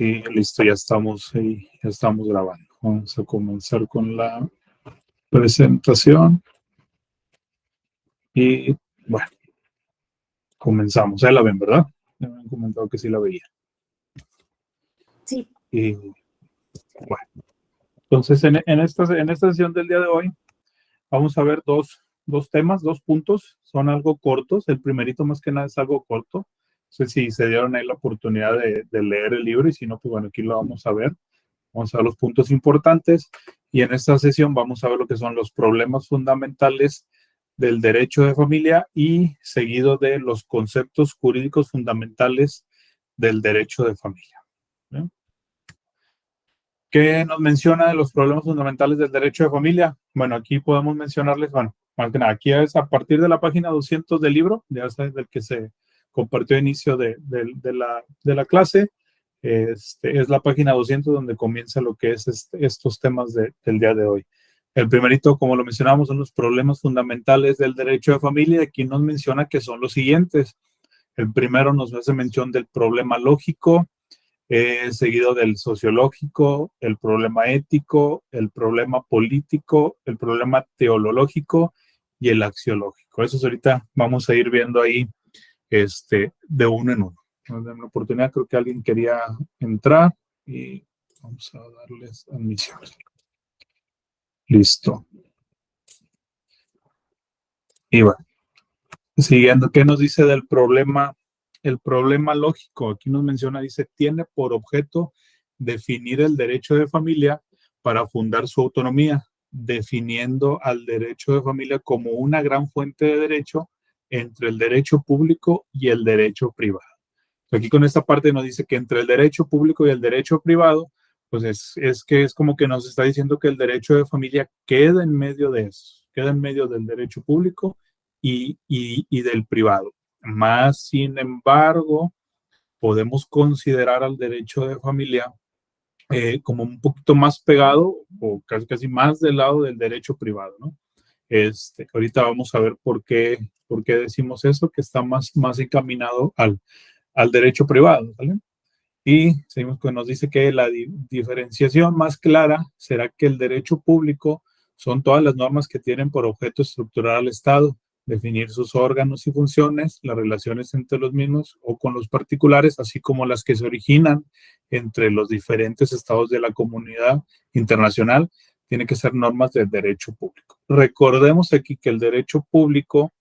Y listo, ya estamos grabando. Vamos a comenzar con la presentación. Y bueno, comenzamos. Ya la ven, ¿verdad? Me han comentado que sí la veía. Sí. Y bueno, entonces en esta sesión del día de hoy vamos a ver dos temas, 2 puntos. Son algo cortos. El primerito más que nada es algo corto. No sé si se dieron ahí la oportunidad de leer el libro y si no, pues bueno, aquí lo vamos a ver. Vamos a ver los puntos importantes y en esta sesión vamos a ver lo que son los problemas fundamentales del derecho de familia y seguido de los conceptos jurídicos fundamentales del derecho de familia. ¿Bien? ¿Qué nos menciona de los problemas fundamentales del derecho de familia? Bueno, aquí podemos mencionarles, bueno, más que nada, aquí es a partir de la página 200 del libro, ya sabes, del que se compartió a inicio de la clase. Es la página 200 donde comienza lo que es estos temas del día de hoy. El primerito, como lo mencionamos, son los problemas fundamentales del derecho de familia. Aquí nos menciona que son los siguientes. El primero nos hace mención del problema lógico, seguido del sociológico, el problema ético, el problema político, el problema teológico y el axiológico. Esos ahorita vamos a ir viendo ahí de uno en uno. Nos dan una oportunidad, creo que alguien quería entrar y vamos a darles admisión. Listo. Y bueno, siguiendo, ¿qué nos dice del problema? El problema lógico, aquí nos menciona, dice, tiene por objeto definir el derecho de familia para fundar su autonomía, definiendo al derecho de familia como una gran fuente de derecho entre el derecho público y el derecho privado. Aquí con esta parte nos dice que entre el derecho público y el derecho privado, pues es como que nos está diciendo que el derecho de familia queda en medio de eso, queda en medio del derecho público y del privado. Más sin embargo, podemos considerar al derecho de familia como un poquito más pegado o casi más del lado del derecho privado, ¿no? Ahorita vamos a ver por qué decimos eso, que está más encaminado al derecho privado, ¿vale? Y seguimos que nos dice que la diferenciación más clara será que el derecho público son todas las normas que tienen por objeto estructurar al Estado, definir sus órganos y funciones, las relaciones entre los mismos o con los particulares, así como las que se originan entre los diferentes estados de la comunidad internacional, tienen que ser normas del derecho público. Recordemos aquí que el derecho público,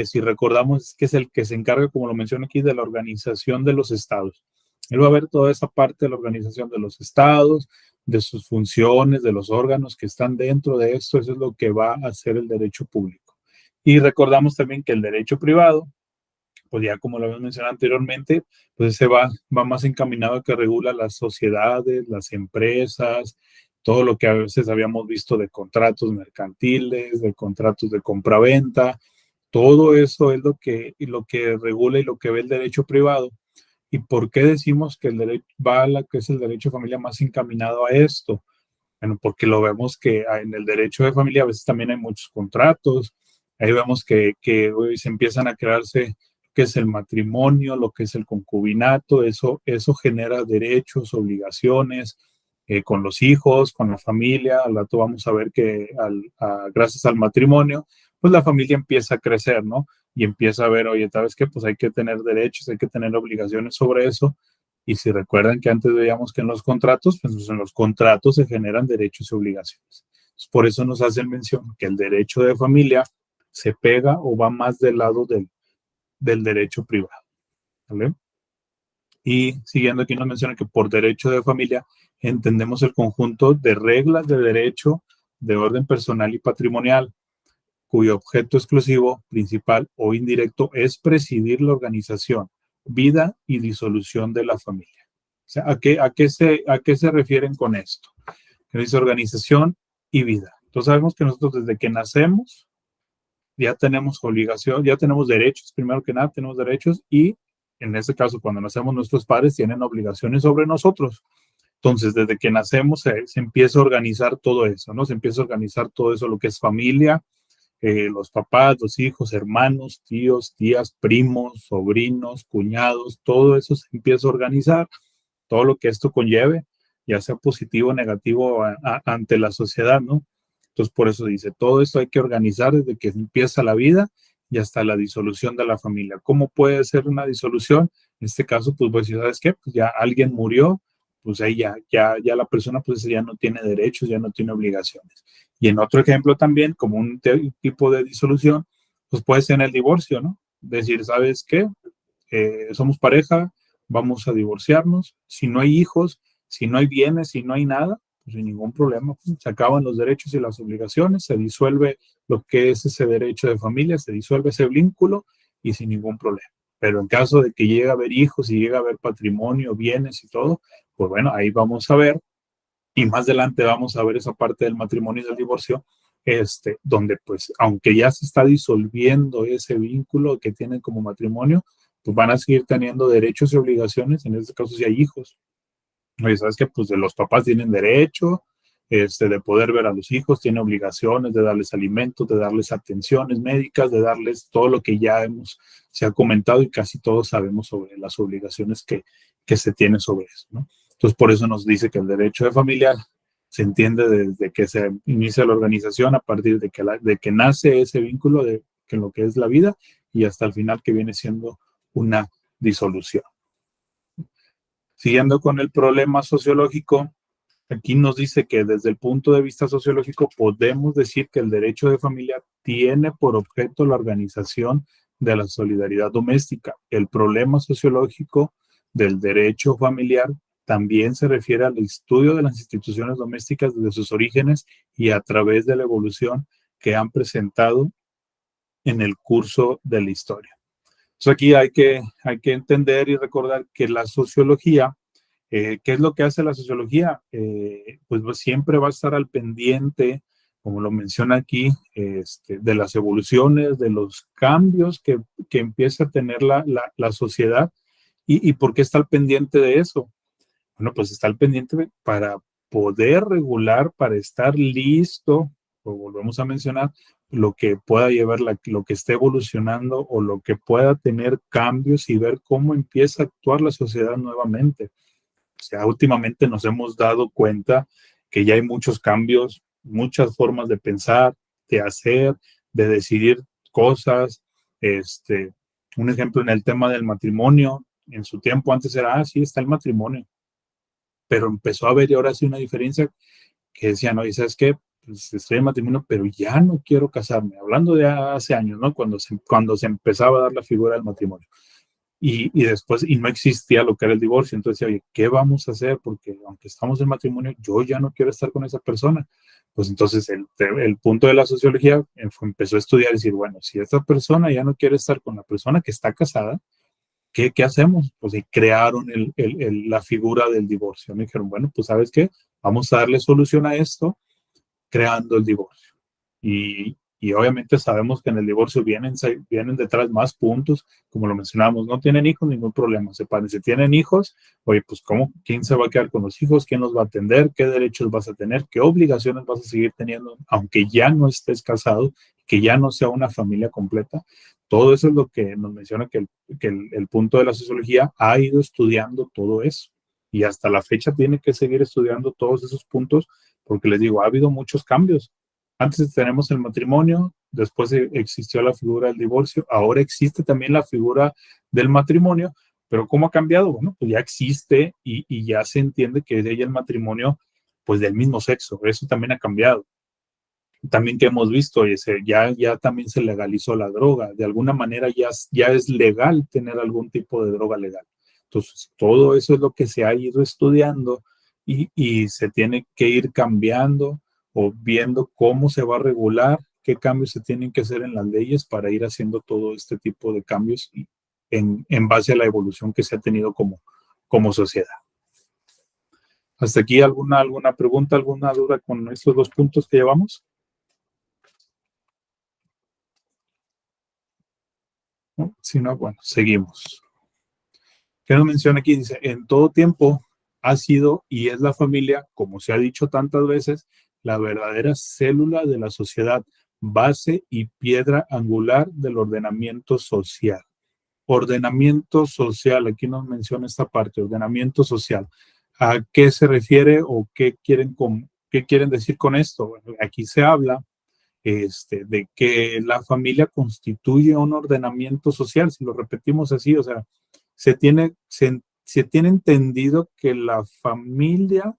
si recordamos, es que es el que se encarga, como lo menciono aquí, de la organización de los estados. Él va a ver toda esa parte de la organización de los estados, de sus funciones, de los órganos que están dentro de esto. Eso es lo que va a hacer el derecho público. Y recordamos también que el derecho privado, pues ya como lo habíamos mencionado anteriormente, pues ese va más encaminado a que regula las sociedades, las empresas, todo lo que a veces habíamos visto de contratos mercantiles, de contratos de compraventa. Todo eso es lo que regula y lo que ve el derecho privado. ¿Y por qué decimos que el derecho va a la que es el derecho de familia más encaminado a esto? Bueno, porque lo vemos que en el derecho de familia a veces también hay muchos contratos. Ahí vemos que se empiezan a crearse qué es el matrimonio, lo que es el concubinato. Eso genera derechos, obligaciones con los hijos, con la familia. Al rato vamos a ver que gracias al matrimonio, pues la familia empieza a crecer, ¿no? Y empieza a ver, oye, ¿sabes qué? Pues hay que tener derechos, hay que tener obligaciones sobre eso. Y si recuerdan que antes veíamos que en los contratos, pues en los contratos se generan derechos y obligaciones. Entonces, por eso nos hacen mención que el derecho de familia se pega o va más del lado del derecho privado. ¿Vale? Y siguiendo aquí nos menciona que por derecho de familia entendemos el conjunto de reglas de derecho de orden personal y patrimonial, cuyo objeto exclusivo, principal o indirecto es presidir la organización, vida y disolución de la familia. O sea, ¿a qué se refieren con esto? Que dice organización y vida. Entonces sabemos que nosotros desde que nacemos ya tenemos obligación, ya tenemos derechos, primero que nada tenemos derechos y en este caso cuando nacemos nuestros padres tienen obligaciones sobre nosotros. Entonces desde que nacemos se empieza a organizar todo eso, ¿no? Se empieza a organizar todo eso, lo que es familia, los papás, los hijos, hermanos, tíos, tías, primos, sobrinos, cuñados, todo eso se empieza a organizar. todo lo que esto conlleve, ya sea positivo o negativo ante la sociedad, ¿no? Entonces, por eso dice, todo esto hay que organizar desde que empieza la vida y hasta la disolución de la familia. ¿Cómo puede ser una disolución? En este caso, pues ¿sabes qué? Pues ya alguien murió, pues ahí ya la persona pues ya no tiene derechos, ya no tiene obligaciones. Y en otro ejemplo también, como un tipo de disolución, pues puede ser en el divorcio, ¿no? Decir, ¿sabes qué? Somos pareja, vamos a divorciarnos. Si no hay hijos, si no hay bienes, si no hay nada, pues sin ningún problema. Se acaban los derechos y las obligaciones, se disuelve lo que es ese derecho de familia, se disuelve ese vínculo y sin ningún problema. Pero en caso de que llegue a haber hijos y llegue a haber patrimonio, bienes y todo, pues bueno, ahí vamos a ver, y más adelante vamos a ver esa parte del matrimonio y del divorcio, donde pues aunque ya se está disolviendo ese vínculo que tienen como matrimonio, pues van a seguir teniendo derechos y obligaciones, en este caso si hay hijos. Oye, ¿sabes qué? Pues de los papás tienen derecho, de poder ver a los hijos, tienen obligaciones de darles alimentos, de darles atenciones médicas, de darles todo lo que se ha comentado y casi todos sabemos sobre las obligaciones que se tienen sobre eso, ¿no? Entonces, por eso nos dice que el derecho de familia se entiende desde que se inicia la organización, a partir de que nace ese vínculo de que lo que es la vida y hasta el final que viene siendo una disolución. Siguiendo con el problema sociológico, aquí nos dice que desde el punto de vista sociológico podemos decir que el derecho de familia tiene por objeto la organización de la solidaridad doméstica. El problema sociológico del derecho familiar también se refiere al estudio de las instituciones domésticas desde sus orígenes y a través de la evolución que han presentado en el curso de la historia. Entonces aquí hay que entender y recordar que la sociología, ¿qué es lo que hace la sociología? Pues siempre va a estar al pendiente, como lo menciona aquí, de las evoluciones, de los cambios que empieza a tener la sociedad. ¿Y por qué está al pendiente de eso? Bueno, pues está al pendiente para poder regular, para estar listo, o volvemos a mencionar, lo que pueda llevar, lo que esté evolucionando o lo que pueda tener cambios y ver cómo empieza a actuar la sociedad nuevamente. O sea, últimamente nos hemos dado cuenta que ya hay muchos cambios, muchas formas de pensar, de hacer, de decidir cosas. Un ejemplo en el tema del matrimonio, en su tiempo antes era, sí, está el matrimonio, pero empezó a haber ahora sí una diferencia que decían, oye, ¿sabes qué? Pues estoy en matrimonio, pero ya no quiero casarme. Hablando de hace años, ¿no? Cuando se empezaba a dar la figura del matrimonio. Y después, y no existía lo que era el divorcio. Entonces, oye, ¿qué vamos a hacer? Porque aunque estamos en matrimonio, yo ya no quiero estar con esa persona. Pues entonces el punto de la sociología empezó a estudiar y decir, bueno, si esta persona ya no quiere estar con la persona que está casada, ¿qué hacemos? Pues y crearon la figura del divorcio. Me dijeron, bueno, pues ¿sabes qué? Vamos a darle solución a esto creando el divorcio. Y obviamente sabemos que en el divorcio vienen detrás más puntos, como lo mencionábamos, no tienen hijos, ningún problema, si tienen hijos, oye, pues ¿cómo? ¿Quién se va a quedar con los hijos? ¿Quién los va a atender? ¿Qué derechos vas a tener? ¿Qué obligaciones vas a seguir teniendo, aunque ya no estés casado, que ya no sea una familia completa? Todo eso es lo que nos menciona que el punto de la sociología ha ido estudiando todo eso y hasta la fecha tiene que seguir estudiando todos esos puntos porque les digo, ha habido muchos cambios. Antes tenemos el matrimonio, después existió la figura del divorcio, ahora existe también la figura del matrimonio, pero ¿cómo ha cambiado? Bueno, pues ya existe y ya se entiende que es el matrimonio pues del mismo sexo, eso también ha cambiado. También que hemos visto, ya también se legalizó la droga, de alguna manera ya es legal tener algún tipo de droga legal. Entonces, todo eso es lo que se ha ido estudiando y se tiene que ir cambiando o viendo cómo se va a regular, qué cambios se tienen que hacer en las leyes para ir haciendo todo este tipo de cambios en base a la evolución que se ha tenido como sociedad. ¿Hasta aquí alguna pregunta, alguna duda con estos dos puntos que llevamos? ¿No? Si no, bueno, seguimos. ¿Qué nos menciona aquí? Dice, en todo tiempo ha sido y es la familia, como se ha dicho tantas veces, la verdadera célula de la sociedad, base y piedra angular del ordenamiento social. ordenamiento social, aquí nos menciona esta parte, ordenamiento social. ¿A qué se refiere o qué quieren decir con esto? Bueno, aquí se habla de que la familia constituye un ordenamiento social, si lo repetimos así, o sea, se tiene entendido que la familia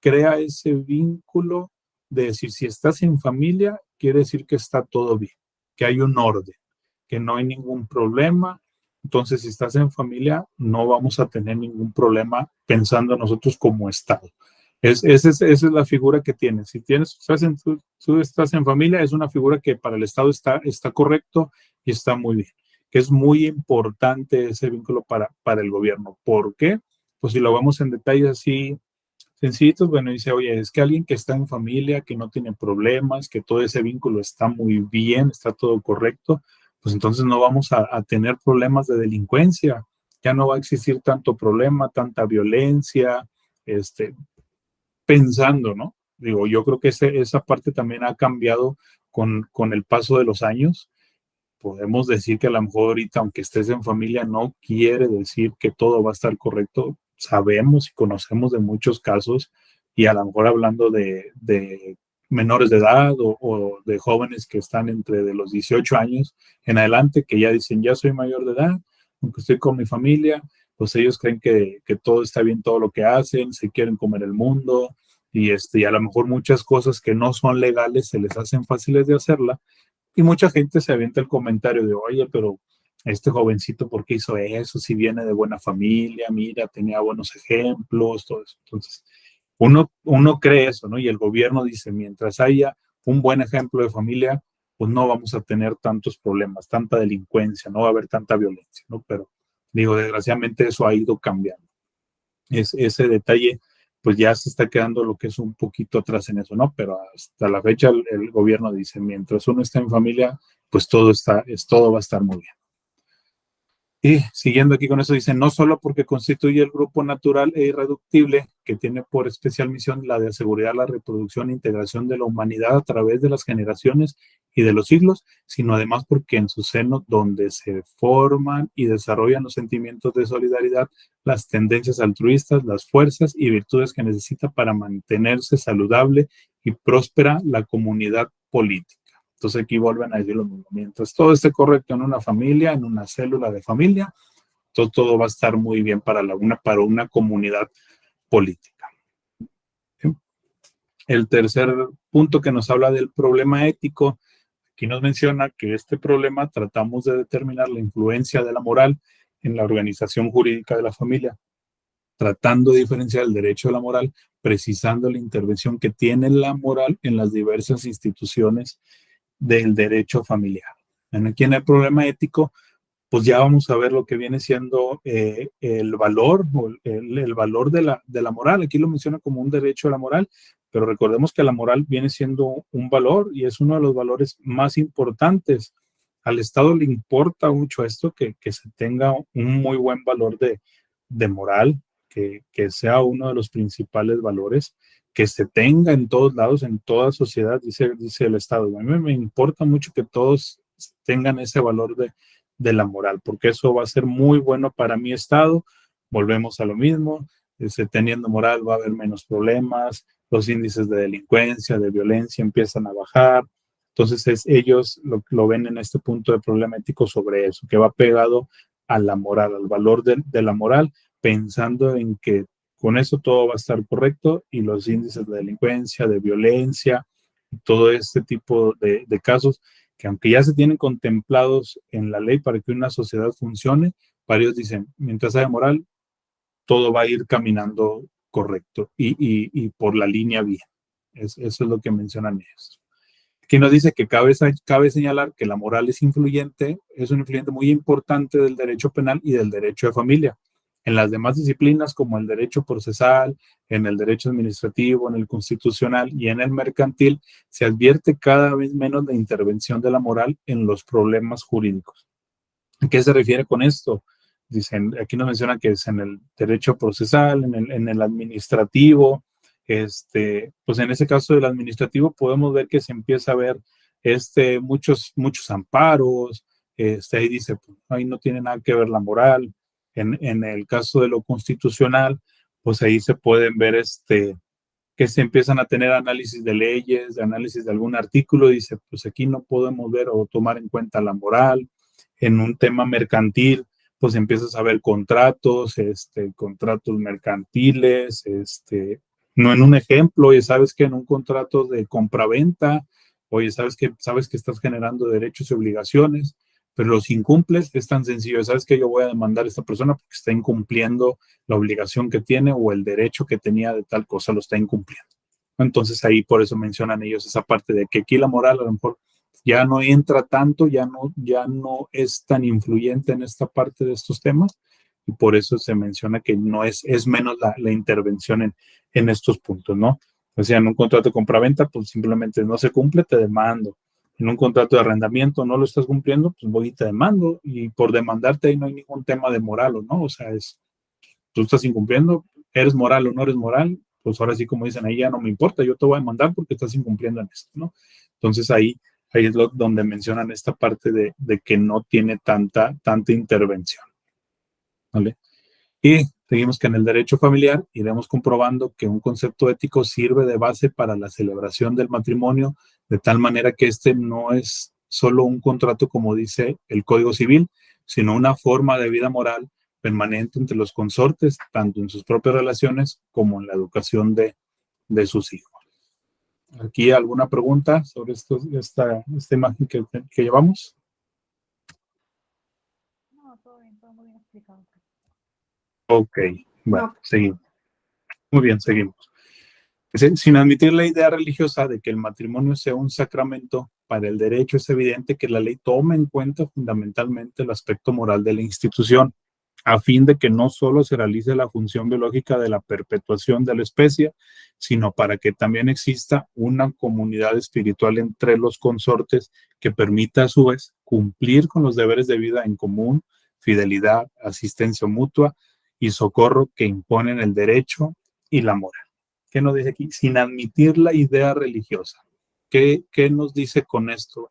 crea ese vínculo de decir, si estás en familia, quiere decir que está todo bien, que hay un orden, que no hay ningún problema. Entonces, si estás en familia, no vamos a tener ningún problema pensando nosotros como Estado. Esa es la figura que tienes. Si tú estás en familia, es una figura que para el Estado está correcto y está muy bien. Que es muy importante ese vínculo para el gobierno. ¿Por qué? Pues si lo vemos en detalles así sencillitos, bueno, dice, oye, es que alguien que está en familia, que no tiene problemas, que todo ese vínculo está muy bien, está todo correcto, pues entonces no vamos a tener problemas de delincuencia, ya no va a existir tanto problema, tanta violencia, pensando, ¿no? Digo, yo creo que esa parte también ha cambiado con el paso de los años. Podemos decir que a lo mejor ahorita, aunque estés en familia, no quiere decir que todo va a estar correcto. Sabemos y conocemos de muchos casos, y a lo mejor hablando de menores de edad o de jóvenes que están entre de los 18 años en adelante, que ya dicen, ya soy mayor de edad, aunque estoy con mi familia, pues ellos creen que todo está bien, todo lo que hacen, se quieren comer el mundo, y a lo mejor muchas cosas que no son legales se les hacen fáciles de hacerla, y mucha gente se avienta el comentario de, oye, pero este jovencito, ¿por qué hizo eso? Si viene de buena familia, mira, tenía buenos ejemplos, todo eso. Entonces, uno cree eso, ¿no? Y el gobierno dice, mientras haya un buen ejemplo de familia, pues no vamos a tener tantos problemas, tanta delincuencia, no va a haber tanta violencia, ¿no? Pero digo, desgraciadamente eso ha ido cambiando. Ese detalle, pues ya se está quedando lo que es un poquito atrás en eso, ¿no? Pero hasta la fecha el gobierno dice, mientras uno está en familia, pues todo va a estar muy bien. Y siguiendo aquí con eso, dice, no solo porque constituye el grupo natural e irreductible, que tiene por especial misión la de asegurar la reproducción e integración de la humanidad a través de las generaciones y de los siglos, sino además porque en su seno, donde se forman y desarrollan los sentimientos de solidaridad, las tendencias altruistas, las fuerzas y virtudes que necesita para mantenerse saludable y próspera la comunidad política. Entonces aquí vuelven a decir lo mismo. Mientras todo esté correcto en una familia, en una célula de familia, todo va a estar muy bien para una comunidad política. ¿Sí? El tercer punto que nos habla del problema ético, aquí nos menciona que este problema tratamos de determinar la influencia de la moral en la organización jurídica de la familia, tratando de diferenciar el derecho de la moral, precisando la intervención que tiene la moral en las diversas instituciones del derecho familiar. Aquí en el problema ético, pues ya vamos a ver lo que viene siendo el valor, o el valor de la moral. Aquí lo menciona como un derecho a la moral, pero recordemos que la moral viene siendo un valor y es uno de los valores más importantes. Al Estado le importa mucho esto, que se tenga un muy buen valor de moral, que sea uno de los principales valores, que se tenga en todos lados, en toda sociedad, dice el Estado. A mí me importa mucho que todos tengan ese valor de la moral, porque eso va a ser muy bueno para mi Estado. Volvemos a lo mismo, teniendo moral va a haber menos problemas, los índices de delincuencia, de violencia empiezan a bajar. Entonces ellos lo ven en este punto de problema ético sobre eso, que va pegado a la moral, al valor de la moral, pensando en que con eso todo va a estar correcto y los índices de delincuencia, de violencia, todo este tipo de casos, que aunque ya se tienen contemplados en la ley para que una sociedad funcione, varios dicen, mientras haya moral, todo va a ir caminando correcto y por la línea bien. Eso es lo que mencionan ellos. Aquí nos dice que cabe señalar que la moral es un influyente muy importante del derecho penal y del derecho de familia. En las demás disciplinas, como el derecho procesal, en el derecho administrativo, en el constitucional y en el mercantil, se advierte cada vez menos la intervención de la moral en los problemas jurídicos. ¿A qué se refiere con esto? Dicen, aquí nos menciona que es en el derecho procesal, en el administrativo. Pues en ese caso del administrativo podemos ver que se empieza a ver muchos amparos, ahí dice, pues, ahí no tiene nada que ver la moral. En el caso de lo constitucional, pues ahí se pueden ver que se empiezan a tener análisis de leyes, de análisis de algún artículo, dice, pues aquí no podemos ver o tomar en cuenta la moral. En un tema mercantil, pues empiezas a ver contratos, contratos mercantiles, no en un ejemplo, oye, sabes que en un contrato de compraventa, oye, sabes que estás generando derechos y obligaciones, pero los incumples, es tan sencillo, sabes que yo voy a demandar a esta persona porque está incumpliendo la obligación que tiene o el derecho que tenía de tal cosa lo está incumpliendo. Entonces ahí por eso mencionan ellos esa parte de que aquí la moral a lo mejor ya no entra tanto, ya no es tan influyente en esta parte de estos temas y por eso se menciona que no es menos la intervención en estos puntos, ¿no? O sea, en un contrato de compraventa, pues simplemente no se cumple, te demando. En un contrato de arrendamiento no lo estás cumpliendo, pues voy y te demando y por demandarte ahí no hay ningún tema de moral o no, o sea, tú estás incumpliendo, eres moral o no eres moral, pues ahora sí como dicen ahí ya no me importa, yo te voy a demandar porque estás incumpliendo en esto, ¿no? Entonces ahí es donde mencionan esta parte de que no tiene tanta intervención, ¿vale? Y seguimos que en el derecho familiar iremos comprobando que un concepto ético sirve de base para la celebración del matrimonio, de tal manera que este no es solo un contrato, como dice el Código Civil, sino una forma de vida moral permanente entre los consortes, tanto en sus propias relaciones como en la educación de sus hijos. ¿Aquí alguna pregunta sobre esta imagen que llevamos? No, todo muy bien explicado. Ok, bueno, No, seguimos. Muy bien, seguimos. Sin admitir la idea religiosa de que el matrimonio sea un sacramento, para el derecho es evidente que la ley toma en cuenta fundamentalmente el aspecto moral de la institución, a fin de que no solo se realice la función biológica de la perpetuación de la especie, sino para que también exista una comunidad espiritual entre los consortes que permita a su vez cumplir con los deberes de vida en común, fidelidad, asistencia mutua y socorro que imponen el derecho y la moral. ¿Qué nos dice aquí? Sin admitir la idea religiosa. ¿Qué nos dice con esto?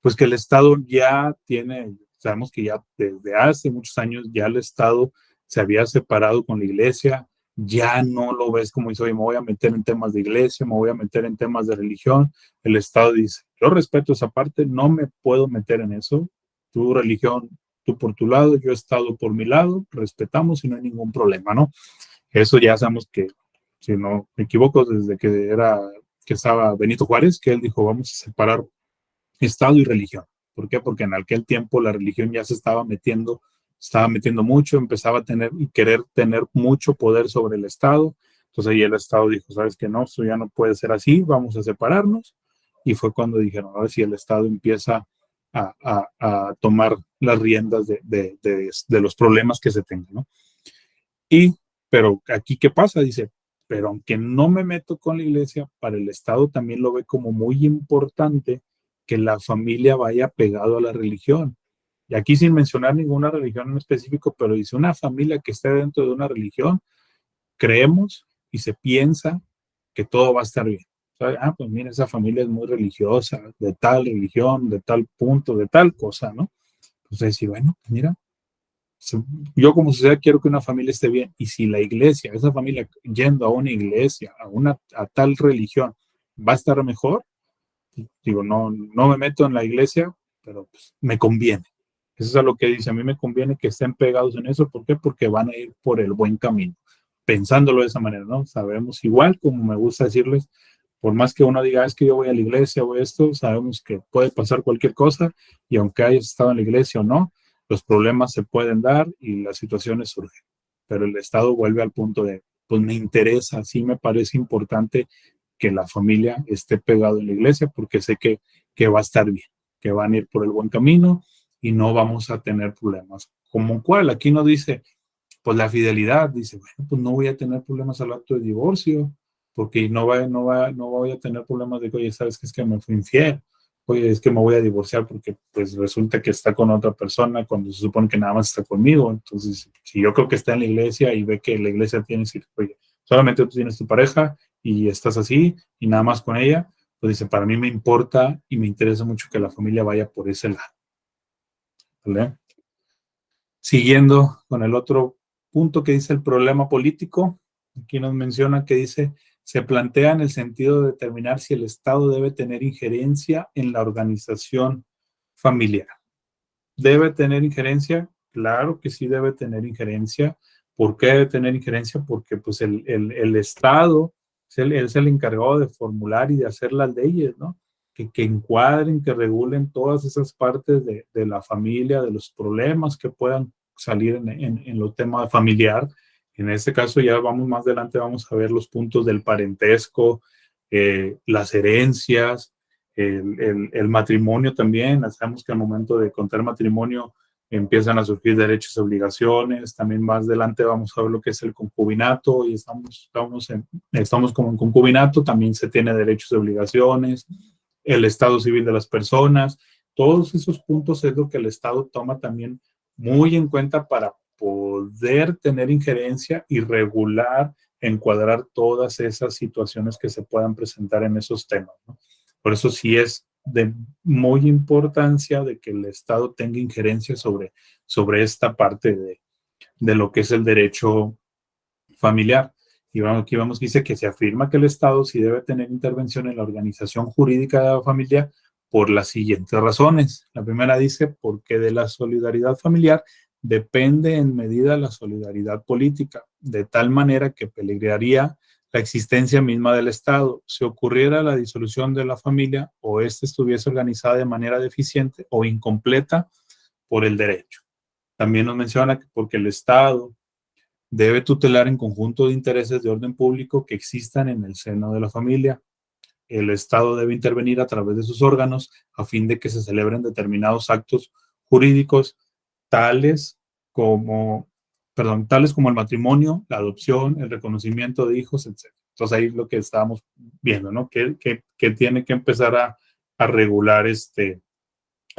Pues que el Estado ya tiene, sabemos que ya desde hace muchos años ya el Estado se había separado con la iglesia, ya no lo ves como dice, oye, me voy a meter en temas de iglesia, me voy a meter en temas de religión. El Estado dice, yo respeto esa parte, no me puedo meter en eso. Tu religión, tú por tu lado, yo Estado por mi lado, respetamos y no hay ningún problema, ¿no? Eso ya sabemos que, si no me equivoco, desde que estaba Benito Juárez, que él dijo, vamos a separar Estado y religión. ¿Por qué? Porque en aquel tiempo la religión ya se estaba metiendo mucho, empezaba a tener y querer tener mucho poder sobre el Estado. Entonces ahí el Estado dijo, sabes que no, esto ya no puede ser así, vamos a separarnos. Y fue cuando dijeron, a ver si el Estado empieza a tomar las riendas de los problemas que se tengan, ¿no? Pero aquí, ¿qué pasa? Dice, pero aunque no me meto con la iglesia, para el Estado también lo ve como muy importante que la familia vaya pegado a la religión. Y aquí sin mencionar ninguna religión en específico, pero dice, una familia que esté dentro de una religión, creemos y se piensa que todo va a estar bien. ¿Sabe? Ah, pues mira, esa familia es muy religiosa, de tal religión, de tal punto, de tal cosa, ¿no? Entonces decir, bueno, pues mira, yo como sociedad quiero que una familia esté bien y si la iglesia, esa familia yendo a una iglesia, a tal religión, va a estar mejor, digo, no me meto en la iglesia, pero pues, me conviene. Eso es lo que dice, a mí me conviene que estén pegados en eso, ¿por qué? Porque van a ir por el buen camino, pensándolo de esa manera, ¿no? Sabemos igual, como me gusta decirles, por más que uno diga, es que yo voy a la iglesia o esto, sabemos que puede pasar cualquier cosa y aunque hayas estado en la iglesia o no, los problemas se pueden dar y las situaciones surgen. Pero el Estado vuelve al punto de, pues me interesa, sí me parece importante que la familia esté pegado en la iglesia porque sé que va a estar bien, que van a ir por el buen camino y no vamos a tener problemas. Como cual, aquí no dice, pues la fidelidad, dice, bueno, pues no voy a tener problemas al acto de divorcio, porque no voy a tener problemas de que, oye, sabes que es que me fui infiel, oye, es que me voy a divorciar porque pues resulta que está con otra persona cuando se supone que nada más está conmigo. Entonces, si yo creo que está en la iglesia y ve que la iglesia tiene, oye, solamente tú tienes tu pareja y estás así y nada más con ella, pues dice, para mí me importa y me interesa mucho que la familia vaya por ese lado. ¿vale? Siguiendo con el otro punto que dice el problema político, aquí nos menciona que dice, se plantea en el sentido de determinar si el Estado debe tener injerencia en la organización familiar. ¿Debe tener injerencia? Claro que sí debe tener injerencia. ¿Por qué debe tener injerencia? Porque pues el Estado es el encargado de formular y de hacer las leyes, ¿no? Que encuadren, que regulen todas esas partes de la familia, de los problemas que puedan salir en los temas familiar. En este caso ya vamos más adelante, vamos a ver los puntos del parentesco, las herencias, el matrimonio también. Sabemos que al momento de contar matrimonio empiezan a surgir derechos y obligaciones. También más adelante vamos a ver lo que es el concubinato y estamos como en concubinato, también se tiene derechos y obligaciones, el estado civil de las personas. Todos esos puntos es lo que el Estado toma también muy en cuenta para poder tener injerencia y regular, encuadrar todas esas situaciones que se puedan presentar en esos temas, ¿no? Por eso sí es de muy importancia de que el Estado tenga injerencia sobre esta parte de lo que es el derecho familiar. Y bueno, aquí vemos que dice que se afirma que el Estado sí debe tener intervención en la organización jurídica de la familia por las siguientes razones. La primera dice, porque de la solidaridad familiar depende en medida la solidaridad política, de tal manera que peligraría la existencia misma del Estado. Si ocurriera la disolución de la familia o ésta estuviese organizada de manera deficiente o incompleta por el derecho. También nos menciona que porque el Estado debe tutelar en conjunto de intereses de orden público que existan en el seno de la familia. El Estado debe intervenir a través de sus órganos a fin de que se celebren determinados actos jurídicos tales como, tales como el matrimonio, la adopción, el reconocimiento de hijos, etc. Entonces ahí es lo que estábamos viendo, ¿no? Que tiene que empezar a regular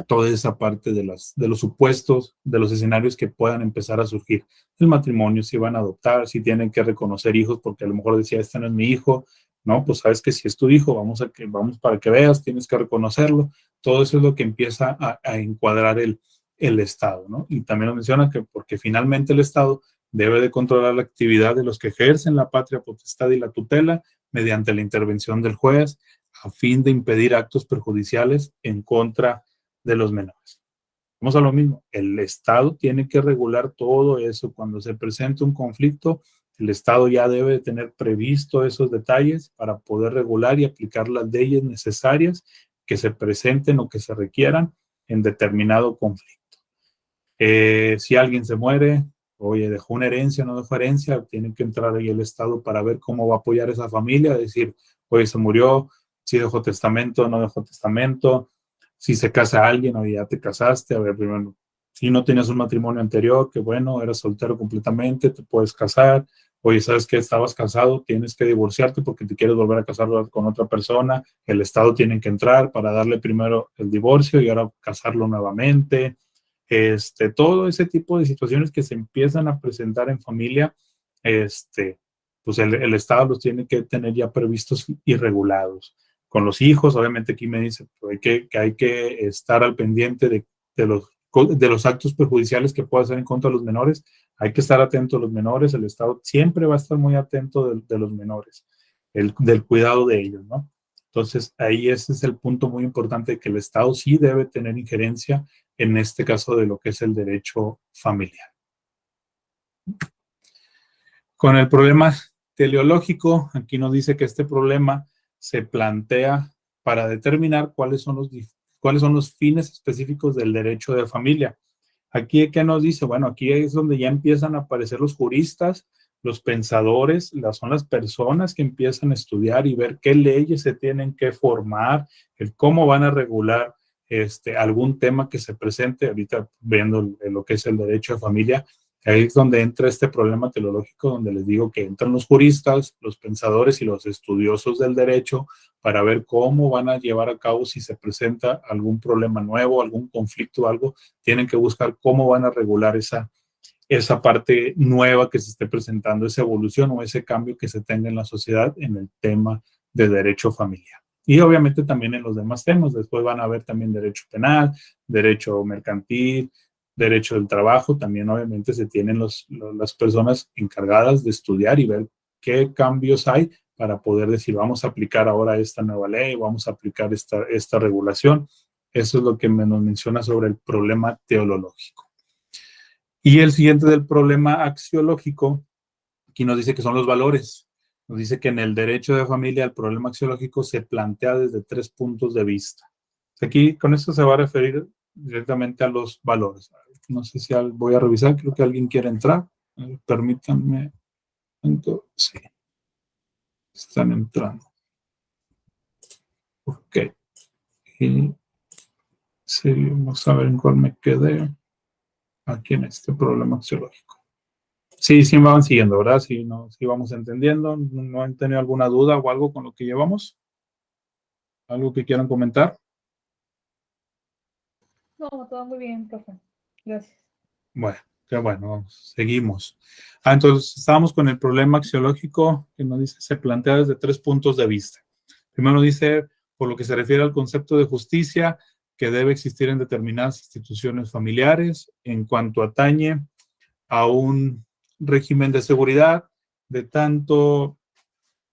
toda esa parte de los supuestos, de los escenarios que puedan empezar a surgir. El matrimonio, si van a adoptar, si tienen que reconocer hijos, porque a lo mejor decía, este no es mi hijo, no, pues sabes que si es tu hijo, vamos para que veas, tienes que reconocerlo. Todo eso es lo que empieza a encuadrar el Estado, ¿no? Y también nos menciona que porque finalmente el Estado debe de controlar la actividad de los que ejercen la patria potestad y la tutela mediante la intervención del juez a fin de impedir actos perjudiciales en contra de los menores. Vamos a lo mismo, el Estado tiene que regular todo eso. Cuando se presenta un conflicto, el Estado ya debe de tener previsto esos detalles para poder regular y aplicar las leyes necesarias que se presenten o que se requieran en determinado conflicto. Si alguien se muere, oye, dejó una herencia, no dejó herencia, tiene que entrar ahí el Estado para ver cómo va a apoyar a esa familia, decir, oye, se murió, si dejó testamento, no dejó testamento, si se casa alguien o ya te casaste, a ver, primero, si no tenías un matrimonio anterior, que bueno, eras soltero completamente, te puedes casar. Oye, ¿sabes qué? Estabas casado, tienes que divorciarte porque te quieres volver a casar con otra persona. El Estado tiene que entrar para darle primero el divorcio y ahora casarlo nuevamente. Todo ese tipo de situaciones que se empiezan a presentar en familia, pues el Estado los tiene que tener ya previstos y regulados. Con los hijos, obviamente aquí me dice que hay que estar al pendiente de los actos perjudiciales que pueda hacer en contra de los menores. Hay que estar atento a los menores. El Estado siempre va a estar muy atento de los menores, del cuidado de ellos, ¿no? Entonces, ahí ese es el punto muy importante, que el Estado sí debe tener injerencia en este caso de lo que es el derecho familiar. Con el problema teleológico, aquí nos dice que este problema se plantea para determinar cuáles son los fines específicos del derecho de familia. Aquí, ¿qué nos dice? Bueno, aquí es donde ya empiezan a aparecer los juristas, los pensadores, son las personas que empiezan a estudiar y ver qué leyes se tienen que formar, cómo van a regular algún tema que se presente, ahorita viendo lo que es el derecho de familia. Ahí es donde entra este problema teleológico, donde les digo que entran los juristas, los pensadores y los estudiosos del derecho para ver cómo van a llevar a cabo si se presenta algún problema nuevo, algún conflicto, algo. Tienen que buscar cómo van a regular esa parte nueva que se esté presentando, esa evolución o ese cambio que se tenga en la sociedad en el tema de derecho familiar. Y obviamente también en los demás temas. Después van a ver también derecho penal, derecho mercantil, Derecho del trabajo, también obviamente se tienen las personas encargadas de estudiar y ver qué cambios hay para poder decir, vamos a aplicar ahora esta nueva ley, vamos a aplicar esta regulación. Eso es lo que nos menciona sobre el problema teológico. Y el siguiente del problema axiológico, aquí nos dice que son los valores. Nos dice que en el derecho de familia el problema axiológico se plantea desde 3 puntos de vista. Aquí con esto se va a referir directamente a los valores. No sé si voy a revisar, creo que alguien quiere entrar. Permítanme. Sí, están entrando. Ok. Y seguimos a ver en cuál me quedé. Aquí en este problema axiológico. Sí, sí me van siguiendo, ¿verdad? Sí, no, sí vamos entendiendo. ¿No han tenido alguna duda o algo con lo que llevamos? ¿Algo que quieran comentar? No, todo muy bien, profe. Gracias. Bueno, qué bueno, seguimos. Entonces estábamos con el problema axiológico que nos dice, se plantea desde 3 puntos de vista. Primero dice, por lo que se refiere al concepto de justicia, que debe existir en determinadas instituciones familiares, en cuanto atañe a un régimen de seguridad, de tanto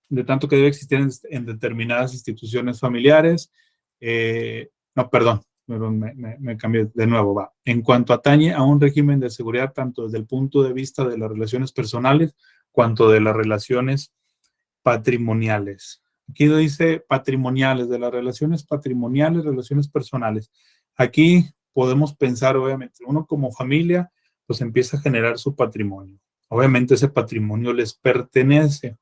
que debe existir en determinadas instituciones familiares. No, perdón, me cambié de nuevo, va. En cuanto atañe a un régimen de seguridad, tanto desde el punto de vista de las relaciones personales, cuanto de las relaciones patrimoniales. Aquí dice patrimoniales, de las relaciones patrimoniales, relaciones personales. Aquí podemos pensar, obviamente, uno como familia, pues empieza a generar su patrimonio. Obviamente ese patrimonio les pertenece.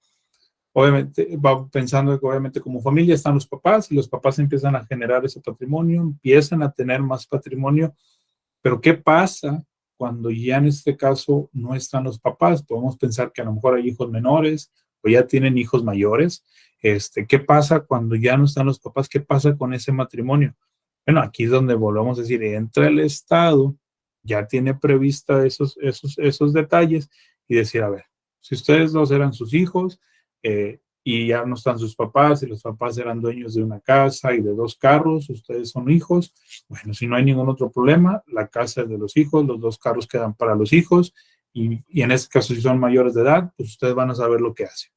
Obviamente va pensando que obviamente como familia están los papás y los papás empiezan a generar ese patrimonio, empiezan a tener más patrimonio, pero ¿qué pasa cuando ya en este caso no están los papás? Podemos pensar que a lo mejor hay hijos menores o ya tienen hijos mayores. ¿Qué pasa cuando ya no están los papás? ¿Qué pasa con ese matrimonio? Bueno, aquí es donde volvemos a decir, entra el Estado, ya tiene prevista esos detalles y decir, a ver, si ustedes dos eran sus hijos, y ya no están sus papás y los papás eran dueños de una casa y de 2 carros, ustedes son hijos, bueno, si no hay ningún otro problema, la casa es de los hijos, los 2 carros quedan para los hijos y en este caso si son mayores de edad, pues ustedes van a saber lo que hacen.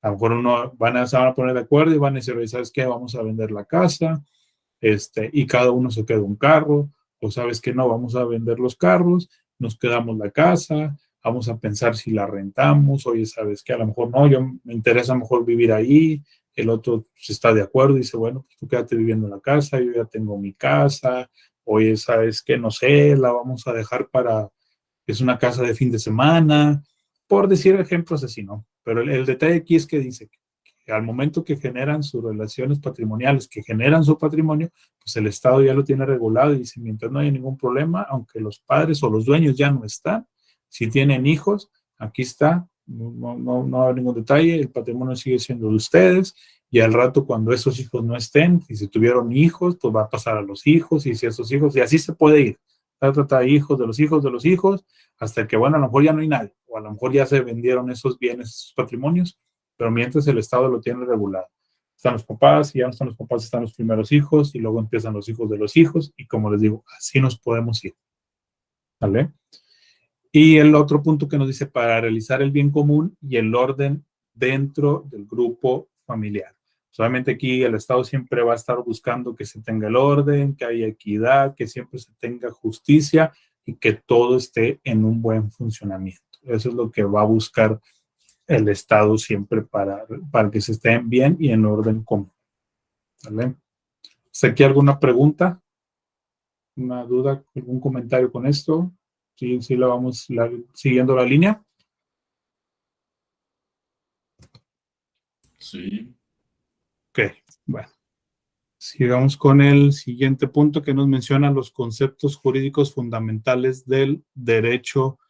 A lo mejor se van a poner de acuerdo y van a decir, ¿sabes qué? Vamos a vender la casa, y cada uno se queda un carro, o sabes que no, vamos a vender los carros, nos quedamos la casa, vamos a pensar si la rentamos, oye, sabes que a lo mejor no, yo me interesa mejor vivir ahí, el otro se está de acuerdo y dice, bueno, pues tú quédate viviendo en la casa, yo ya tengo mi casa, oye, sabes que no sé, la vamos a dejar es una casa de fin de semana, por decir ejemplos así, ¿no? Pero el detalle aquí es que dice que al momento que generan sus relaciones patrimoniales, que generan su patrimonio, pues el Estado ya lo tiene regulado y dice, mientras no haya ningún problema, aunque los padres o los dueños ya no están, si tienen hijos, aquí está, no va a haber ningún detalle, el patrimonio sigue siendo de ustedes, y al rato cuando esos hijos no estén, y si tuvieron hijos, pues va a pasar a los hijos, y si esos hijos, y así se puede ir. Trata de hijos, de los hijos, de los hijos, hasta que, bueno, a lo mejor ya no hay nadie, o a lo mejor ya se vendieron esos bienes, esos patrimonios, pero mientras el Estado lo tiene regulado. Están los papás, y ya no están los papás, están los primeros hijos, y luego empiezan los hijos de los hijos, y como les digo, así nos podemos ir. ¿Vale? Y el otro punto que nos dice para realizar el bien común y el orden dentro del grupo familiar. Solamente aquí el Estado siempre va a estar buscando que se tenga el orden, que haya equidad, que siempre se tenga justicia y que todo esté en un buen funcionamiento. Eso es lo que va a buscar el Estado siempre para que se estén bien y en orden común. ¿Vale? ¿Hasta aquí alguna pregunta? ¿Una duda? ¿Algún comentario con esto? Sí, sí, siguiendo la línea. Sí. Ok, bueno. Sigamos con el siguiente punto que nos menciona los conceptos jurídicos fundamentales del derecho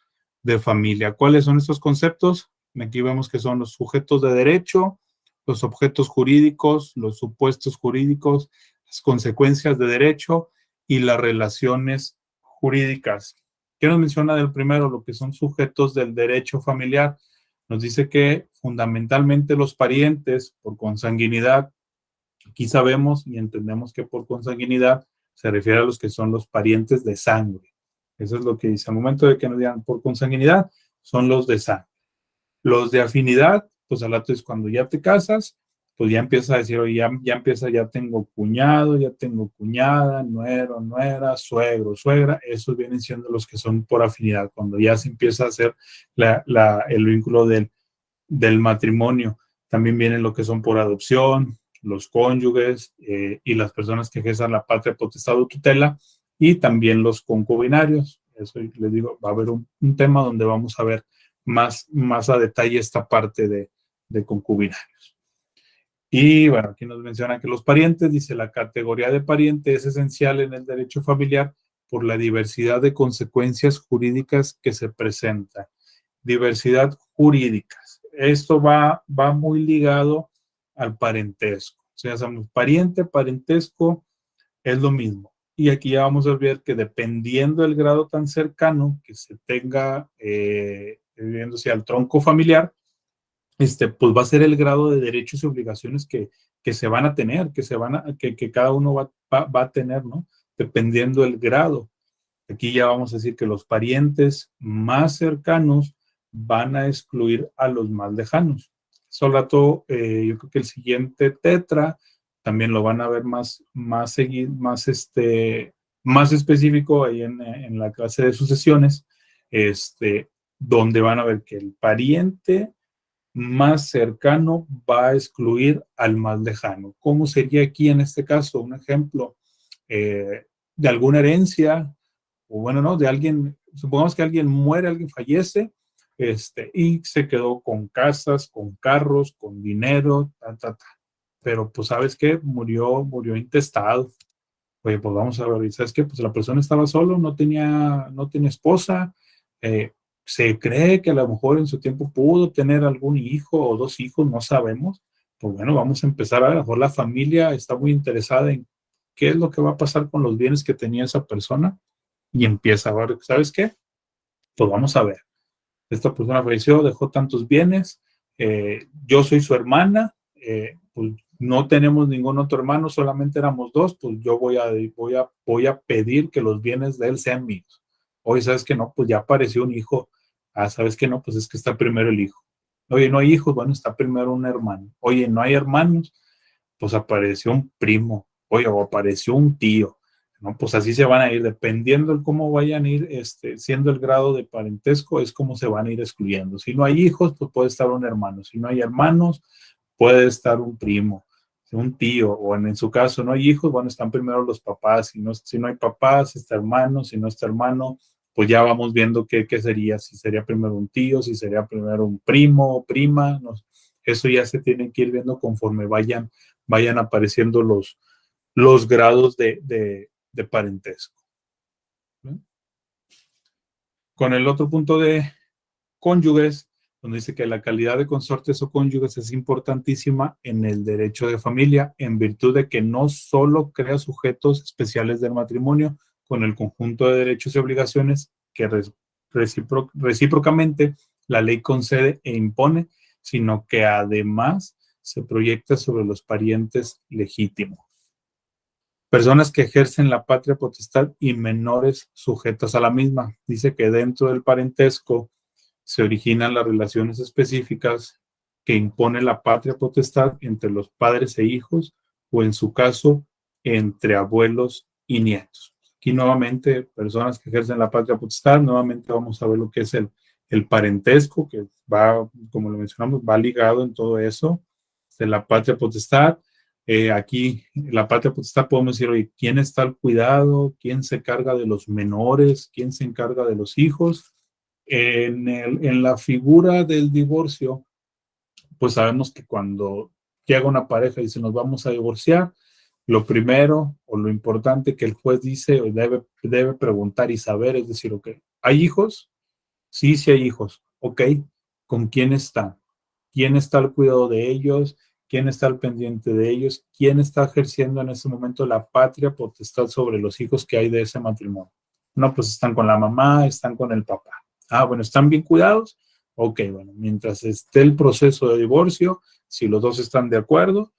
de familia. ¿Cuáles son estos conceptos? Aquí vemos que son los sujetos de derecho, los objetos jurídicos, los supuestos jurídicos, las consecuencias de derecho y las relaciones jurídicas. ¿Qué nos menciona del primero? Lo que son sujetos del derecho familiar. Nos dice que fundamentalmente los parientes por consanguinidad. Aquí sabemos y entendemos que por consanguinidad se refiere a los que son los parientes de sangre. Eso es lo que dice. Al momento de que nos digan por consanguinidad, son los de sangre. Los de afinidad, pues al rato es cuando ya te casas, pues ya empieza a decir, oye, ya empieza, ya tengo cuñado, ya tengo cuñada, nuero, nuera, suegro, suegra. Esos vienen siendo los que son por afinidad, cuando ya se empieza a hacer el vínculo del matrimonio. También vienen lo que son por adopción, los cónyuges y las personas que ejerzan la patria potestad o tutela, y también los concubinarios. Eso les digo, va a haber un tema donde vamos a ver más a detalle esta parte de concubinarios. Y bueno, aquí nos menciona que los parientes, dice, la categoría de pariente es esencial en el derecho familiar por la diversidad de consecuencias jurídicas que se presentan. Diversidad jurídicas. Esto va muy ligado al parentesco. O sea, somos pariente, parentesco, es lo mismo. Y aquí ya vamos a ver que dependiendo del grado tan cercano que se tenga, viviéndose al tronco familiar, pues va a ser el grado de derechos y obligaciones que se van a tener, que cada uno va a tener, ¿no? Dependiendo del grado. Aquí ya vamos a decir que los parientes más cercanos van a excluir a los más lejanos. Eso rato, yo creo que el siguiente tetra también lo van a ver más específico ahí en la clase de sucesiones, donde van a ver que el pariente más cercano va a excluir al más lejano. ¿Cómo sería aquí en este caso? Un ejemplo de alguna herencia, o bueno, no, de alguien, supongamos que alguien muere, alguien fallece, y se quedó con casas, con carros, con dinero, pero pues sabes qué, murió intestado. Oye, pues vamos a ver, ¿sabes qué? Pues la persona estaba solo, no tenía esposa, se cree que a lo mejor en su tiempo pudo tener algún hijo o dos hijos, no sabemos. Pues bueno, vamos a empezar, a lo mejor la familia está muy interesada en qué es lo que va a pasar con los bienes que tenía esa persona, y empieza a ver, ¿sabes qué? Pues vamos a ver. Esta persona falleció, dejó tantos bienes, yo soy su hermana, pues no tenemos ningún otro hermano, solamente éramos dos, pues yo voy a pedir que los bienes de él sean míos. Oye, ¿sabes qué? No, pues ya apareció un hijo. Ah, ¿sabes qué? No, pues es que está primero el hijo. Oye, no hay hijos, bueno, está primero un hermano. Oye, no hay hermanos, pues apareció un primo. Oye, o apareció un tío. ¿No? Pues así se van a ir, dependiendo de cómo vayan a ir, siendo el grado de parentesco, es como se van a ir excluyendo. Si no hay hijos, pues puede estar un hermano. Si no hay hermanos, puede estar un primo, un tío, o en su caso no hay hijos, bueno, están primero los papás. Si no hay papás, está hermano. Si no está hermano, pues ya vamos viendo qué sería, si sería primero un tío, si sería primero un primo o prima. No, eso ya se tiene que ir viendo conforme vayan apareciendo los grados de parentesco. ¿Sí? Con el otro punto de cónyuges, donde dice que la calidad de consortes o cónyuges es importantísima en el derecho de familia, en virtud de que no solo crea sujetos especiales del matrimonio con el conjunto de derechos y obligaciones que recíprocamente la ley concede e impone, sino que además se proyecta sobre los parientes legítimos. Personas que ejercen la patria potestad y menores sujetas a la misma. Dice que dentro del parentesco se originan las relaciones específicas que impone la patria potestad entre los padres e hijos, o en su caso, entre abuelos y nietos. Aquí nuevamente, personas que ejercen la patria potestad, nuevamente vamos a ver lo que es el parentesco, que va, como lo mencionamos, va ligado en todo eso, de la patria potestad. Aquí, la patria potestad, podemos decir, oye, ¿quién está al cuidado? ¿Quién se encarga de los menores? ¿Quién se encarga de los hijos? En la figura del divorcio, pues sabemos que cuando llega una pareja y dice nos vamos a divorciar, lo primero o lo importante que el juez dice o debe preguntar y saber es decir, ok, ¿hay hijos? Sí, sí hay hijos. Ok, ¿con quién están? ¿Quién está al cuidado de ellos? ¿Quién está al pendiente de ellos? ¿Quién está ejerciendo en ese momento la patria potestad sobre los hijos que hay de ese matrimonio? No, pues están con la mamá, están con el papá. Ah, bueno, ¿están bien cuidados? Ok, bueno, mientras esté el proceso de divorcio, si los dos están de acuerdo,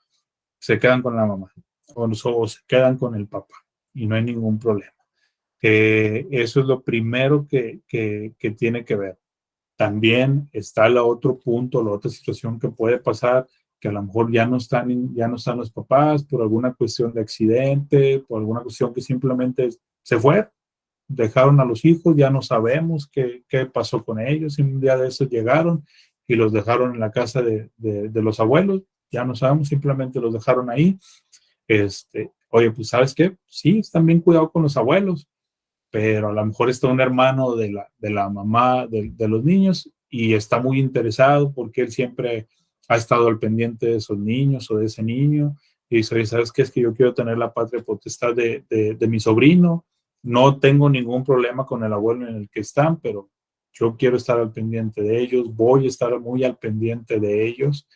se quedan con la mamá o se quedan con el papá y no hay ningún problema. Eso es lo primero que tiene que ver. También está el otro punto, la otra situación que puede pasar, que a lo mejor ya no están los papás por alguna cuestión de accidente, por alguna cuestión que simplemente se fue, dejaron a los hijos, ya no sabemos qué pasó con ellos, y un día de esos llegaron y los dejaron en la casa de los abuelos, ya no sabemos, simplemente los dejaron ahí. Oye, pues ¿sabes qué? Sí, están bien cuidados con los abuelos, pero a lo mejor está un hermano de la mamá de los niños y está muy interesado porque él siempre ha estado al pendiente de esos niños o de ese niño y dice, oye, ¿sabes qué? Es que yo quiero tener la patria potestad de mi sobrino, no tengo ningún problema con el abuelo en el que están, pero yo quiero estar al pendiente de ellos, voy a estar muy al pendiente de ellos.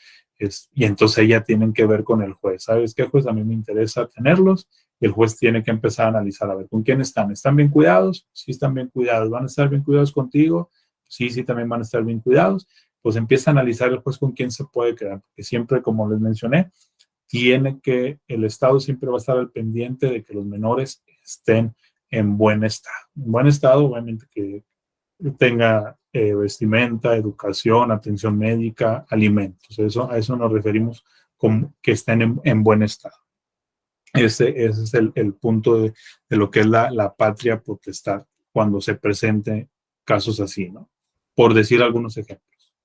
Y entonces ya tienen que ver con el juez. ¿Sabes qué, juez? A mí me interesa tenerlos. Y el juez tiene que empezar a analizar, a ver, ¿con quién están? ¿Están bien cuidados? Sí, están bien cuidados. ¿Van a estar bien cuidados contigo? Sí, sí, también van a estar bien cuidados. Pues empieza a analizar el juez con quién se puede quedar, porque siempre, como les mencioné, el Estado siempre va a estar al pendiente de que los menores estén en buen estado. En buen estado, obviamente, que tenga vestimenta, educación, atención médica, alimentos. A eso nos referimos como que estén en buen estado. Ese es el punto de lo que es la patria potestad cuando se presenten casos así, ¿no? Por decir algunos ejemplos.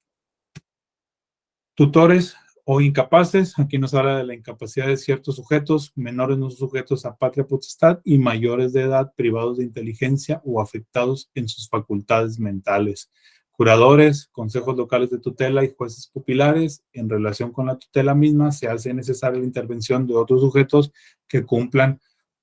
Tutores o incapaces, aquí nos habla de la incapacidad de ciertos sujetos, menores no sujetos a patria potestad y mayores de edad privados de inteligencia o afectados en sus facultades mentales. Curadores, consejos locales de tutela y jueces pupilares, en relación con la tutela misma, se hace necesaria la intervención de otros sujetos que cumplan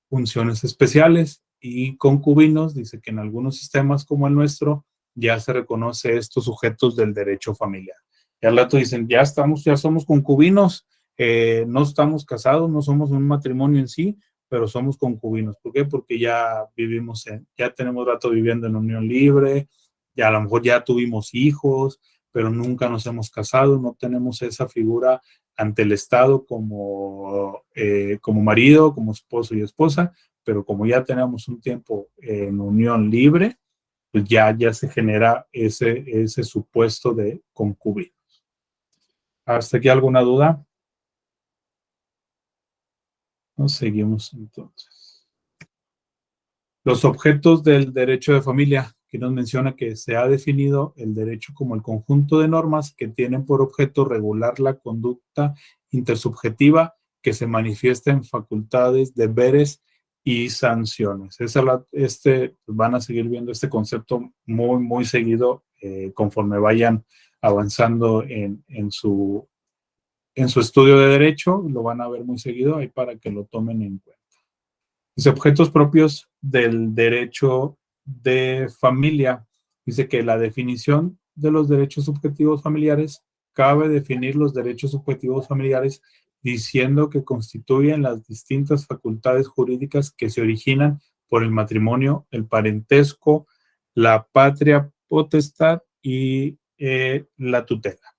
funciones especiales y concubinos, dice que en algunos sistemas como el nuestro ya se reconoce estos sujetos del derecho familiar. Y al rato dicen, ya somos concubinos, no estamos casados, no somos un matrimonio en sí, pero somos concubinos. ¿Por qué? Porque ya ya tenemos rato viviendo en unión libre, ya a lo mejor ya tuvimos hijos, pero nunca nos hemos casado, no tenemos esa figura ante el Estado como marido, como esposo y esposa, pero como ya tenemos un tiempo en unión libre, pues ya se genera ese supuesto de concubino. ¿Hasta aquí alguna duda? Nos seguimos entonces. Los objetos del derecho de familia. Aquí nos menciona que se ha definido el derecho como el conjunto de normas que tienen por objeto regular la conducta intersubjetiva que se manifiesta en facultades, deberes y sanciones. Van a seguir viendo este concepto muy, muy seguido conforme vayan avanzando en su estudio de derecho, lo van a ver muy seguido ahí para que lo tomen en cuenta. Los objetos propios del derecho de familia. Dice que la definición de los derechos subjetivos familiares, cabe definir los derechos subjetivos familiares diciendo que constituyen las distintas facultades jurídicas que se originan por el matrimonio, el parentesco, la patria potestad y la tutela.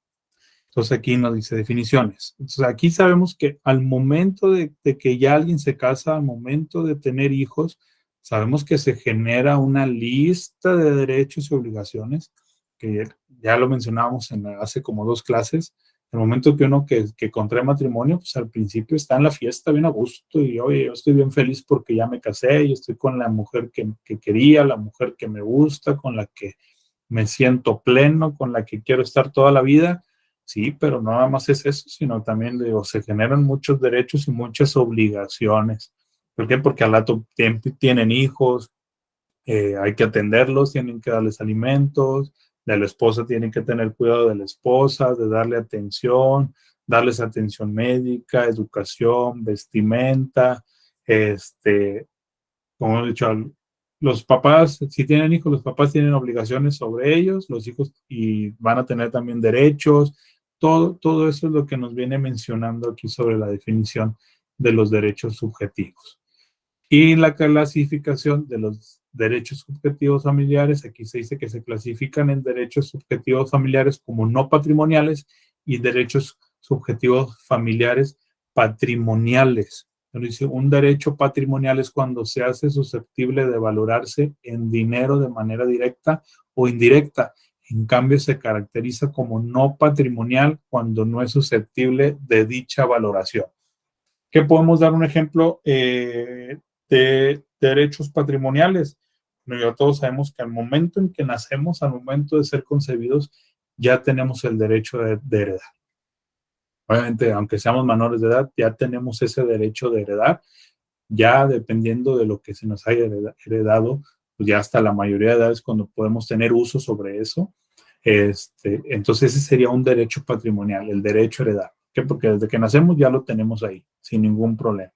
Entonces aquí nos dice definiciones. Entonces aquí sabemos que al momento de que ya alguien se casa, al momento de tener hijos, sabemos que se genera una lista de derechos y obligaciones, que ya lo mencionábamos hace como 2 clases. El momento que uno que contrae matrimonio, pues al principio está en la fiesta bien a gusto y oye, yo estoy bien feliz porque ya me casé, yo estoy con la mujer que quería, la mujer que me gusta, con la que me siento pleno, con la que quiero estar toda la vida. Sí, pero no nada más es eso, sino también se generan muchos derechos y muchas obligaciones. ¿Por qué? Porque al rato tienen hijos, hay que atenderlos, tienen que darles alimentos, de la esposa tienen que tener cuidado de la esposa, de darles atención médica, educación, vestimenta, como he dicho, los papás, si tienen hijos, los papás tienen obligaciones sobre ellos, los hijos, y van a tener también derechos. Todo eso es lo que nos viene mencionando aquí sobre la definición de los derechos subjetivos. Y la clasificación de los derechos subjetivos familiares, aquí se dice que se clasifican en derechos subjetivos familiares como no patrimoniales y derechos subjetivos familiares patrimoniales. Entonces dice, un derecho patrimonial es cuando se hace susceptible de valorarse en dinero de manera directa o indirecta. En cambio, se caracteriza como no patrimonial cuando no es susceptible de dicha valoración. ¿Qué podemos dar un ejemplo de derechos patrimoniales? Bueno, ya todos sabemos que al momento en que nacemos, al momento de ser concebidos, ya tenemos el derecho de heredar. Obviamente, aunque seamos menores de edad, ya tenemos ese derecho de heredar, ya dependiendo de lo que se nos haya heredado, pues ya hasta la mayoría de edades cuando podemos tener uso sobre eso. Entonces ese sería un derecho patrimonial, el derecho a heredar. ¿Por qué? Porque desde que nacemos ya lo tenemos ahí, sin ningún problema.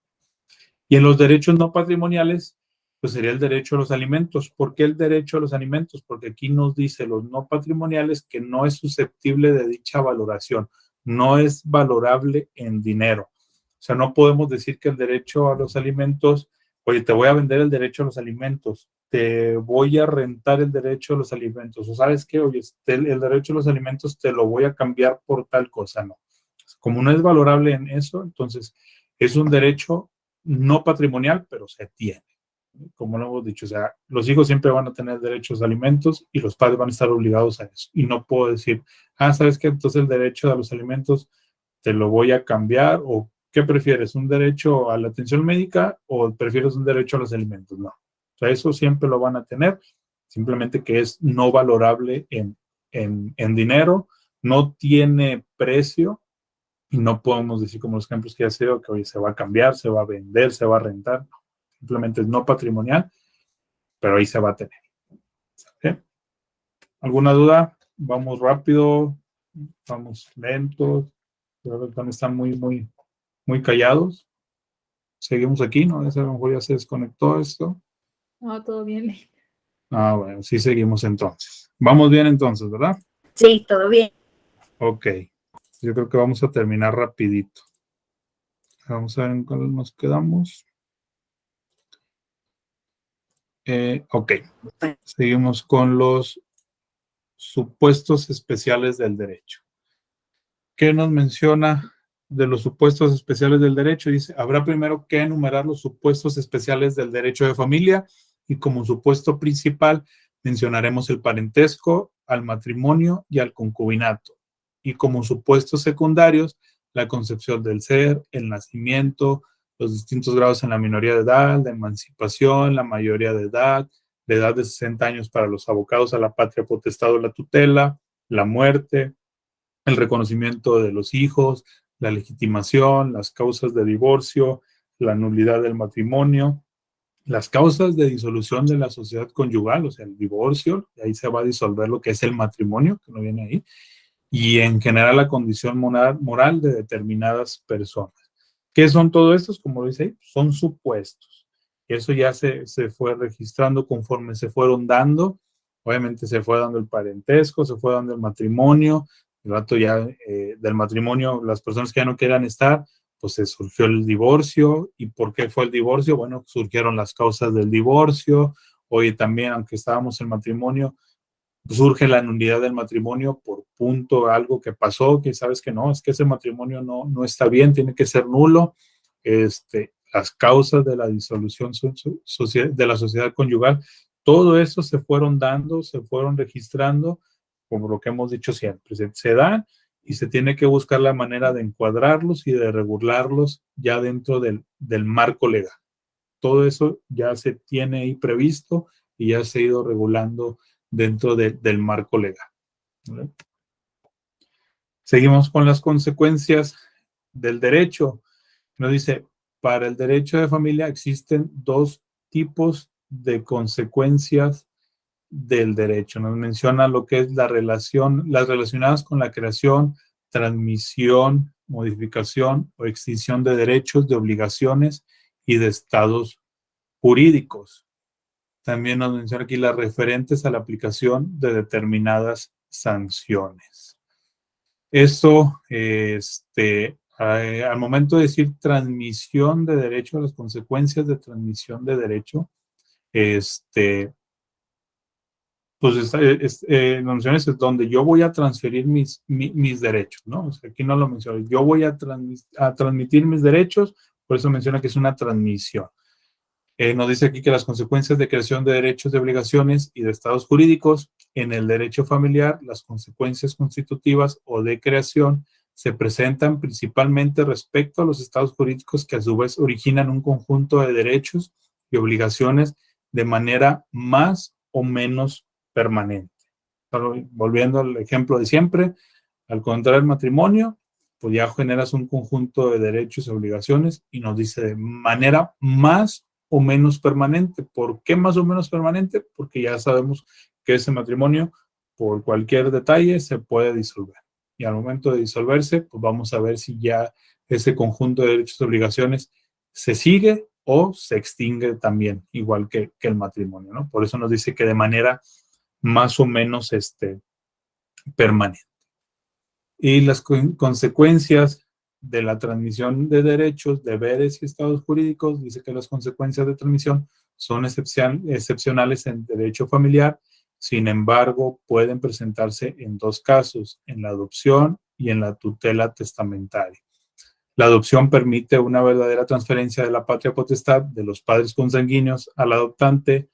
Y en los derechos no patrimoniales, pues sería el derecho a los alimentos. ¿Por qué el derecho a los alimentos? Porque aquí nos dice los no patrimoniales que no es susceptible de dicha valoración, no es valorable en dinero. O sea, no podemos decir que el derecho a los alimentos, oye, te voy a vender el derecho a los alimentos, te voy a rentar el derecho a los alimentos, o sabes qué, oye, el derecho a los alimentos te lo voy a cambiar por tal cosa, no. Como no es valorable en eso, entonces es un derecho no patrimonial, pero se tiene. Como lo hemos dicho, o sea, los hijos siempre van a tener derechos a alimentos y los padres van a estar obligados a eso. Y no puedo decir, ¿sabes qué? Entonces el derecho a los alimentos te lo voy a cambiar, o ¿qué prefieres? ¿Un derecho a la atención médica o prefieres un derecho a los alimentos? No. O sea, eso siempre lo van a tener, simplemente que es no valorable en dinero, no tiene precio y no podemos decir como los ejemplos que ya se dio, que hoy se va a cambiar, se va a vender, se va a rentar. No. Simplemente es no patrimonial, pero ahí se va a tener. ¿Sí? ¿Alguna duda? Vamos rápido, vamos lentos, están muy callados. Seguimos aquí, ¿no? A lo mejor ya se desconectó esto. No, todo bien. Bueno, sí seguimos entonces. Vamos bien entonces, ¿verdad? Sí, todo bien. Ok. Yo creo que vamos a terminar rapidito. Vamos a ver en cuál nos quedamos. Ok. Seguimos con los supuestos especiales del derecho. ¿Qué nos menciona de los supuestos especiales del derecho? Dice, habrá primero que enumerar los supuestos especiales del derecho de familia y como supuesto principal mencionaremos el parentesco, al matrimonio y al concubinato. Y como supuestos secundarios, la concepción del ser, el nacimiento, los distintos grados en la minoría de edad, la emancipación, la mayoría de edad, la edad de 60 años para los abocados a la patria potestad o la tutela, la muerte, el reconocimiento de los hijos, la legitimación, las causas de divorcio, la nulidad del matrimonio, las causas de disolución de la sociedad conyugal, o sea, el divorcio, y ahí se va a disolver lo que es el matrimonio, que no viene ahí, y en general la condición moral de determinadas personas. ¿Qué son todos estos? Como lo dice ahí, son supuestos. Eso ya se fue registrando conforme se fueron dando. Obviamente se fue dando el parentesco, se fue dando el matrimonio, el rato ya del matrimonio, las personas que ya no quieran estar, pues se surgió el divorcio. ¿Y por qué fue el divorcio? Bueno, surgieron las causas del divorcio. Hoy también, aunque estábamos en matrimonio, surge la nulidad del matrimonio por punto, algo que pasó, que sabes que no, es que ese matrimonio no está bien, tiene que ser nulo. Las causas de la disolución de la sociedad conyugal, todo eso se fueron dando, se fueron registrando, como lo que hemos dicho siempre, se dan y se tiene que buscar la manera de encuadrarlos y de regularlos ya dentro del marco legal. Todo eso ya se tiene ahí previsto y ya se ha ido regulando dentro del marco legal. ¿Vale? Seguimos con las consecuencias del derecho. Nos dice, para el derecho de familia existen dos tipos de consecuencias del derecho. Nos menciona lo que es la relación, las relacionadas con la creación, transmisión, modificación o extinción de derechos, de obligaciones y de estados jurídicos. También nos menciona aquí las referentes a la aplicación de determinadas sanciones. Eso, al momento de decir transmisión de derecho, las consecuencias de transmisión de derecho, pues nos menciona es donde yo voy a transferir mis derechos, ¿no? O sea, aquí no lo menciono. Yo voy a transmitir mis derechos, Por eso menciona que es una transmisión. Nos dice aquí que las consecuencias de creación de derechos, de obligaciones y de estados jurídicos en el derecho familiar, las consecuencias constitutivas o de creación se presentan principalmente respecto a los estados jurídicos que a su vez originan un conjunto de derechos y obligaciones de manera más o menos permanente. Pero volviendo al ejemplo de siempre, al contraer el matrimonio, pues ya generas un conjunto de derechos y obligaciones y nos dice de manera más o menos permanente. ¿Por qué más o menos permanente? Porque ya sabemos que ese matrimonio, por cualquier detalle, se puede disolver. Y al momento de disolverse, pues vamos a ver si ya ese conjunto de derechos y obligaciones se sigue o se extingue también, igual que el matrimonio, ¿no? Por eso nos dice que de manera más o menos permanente. Y las consecuencias de la transmisión de derechos, deberes y estados jurídicos, dice que las consecuencias de transmisión son excepcionales en derecho familiar, sin embargo, pueden presentarse en dos casos, en la adopción y en la tutela testamentaria. La adopción permite una verdadera transferencia de la patria potestad de los padres consanguíneos al adoptante.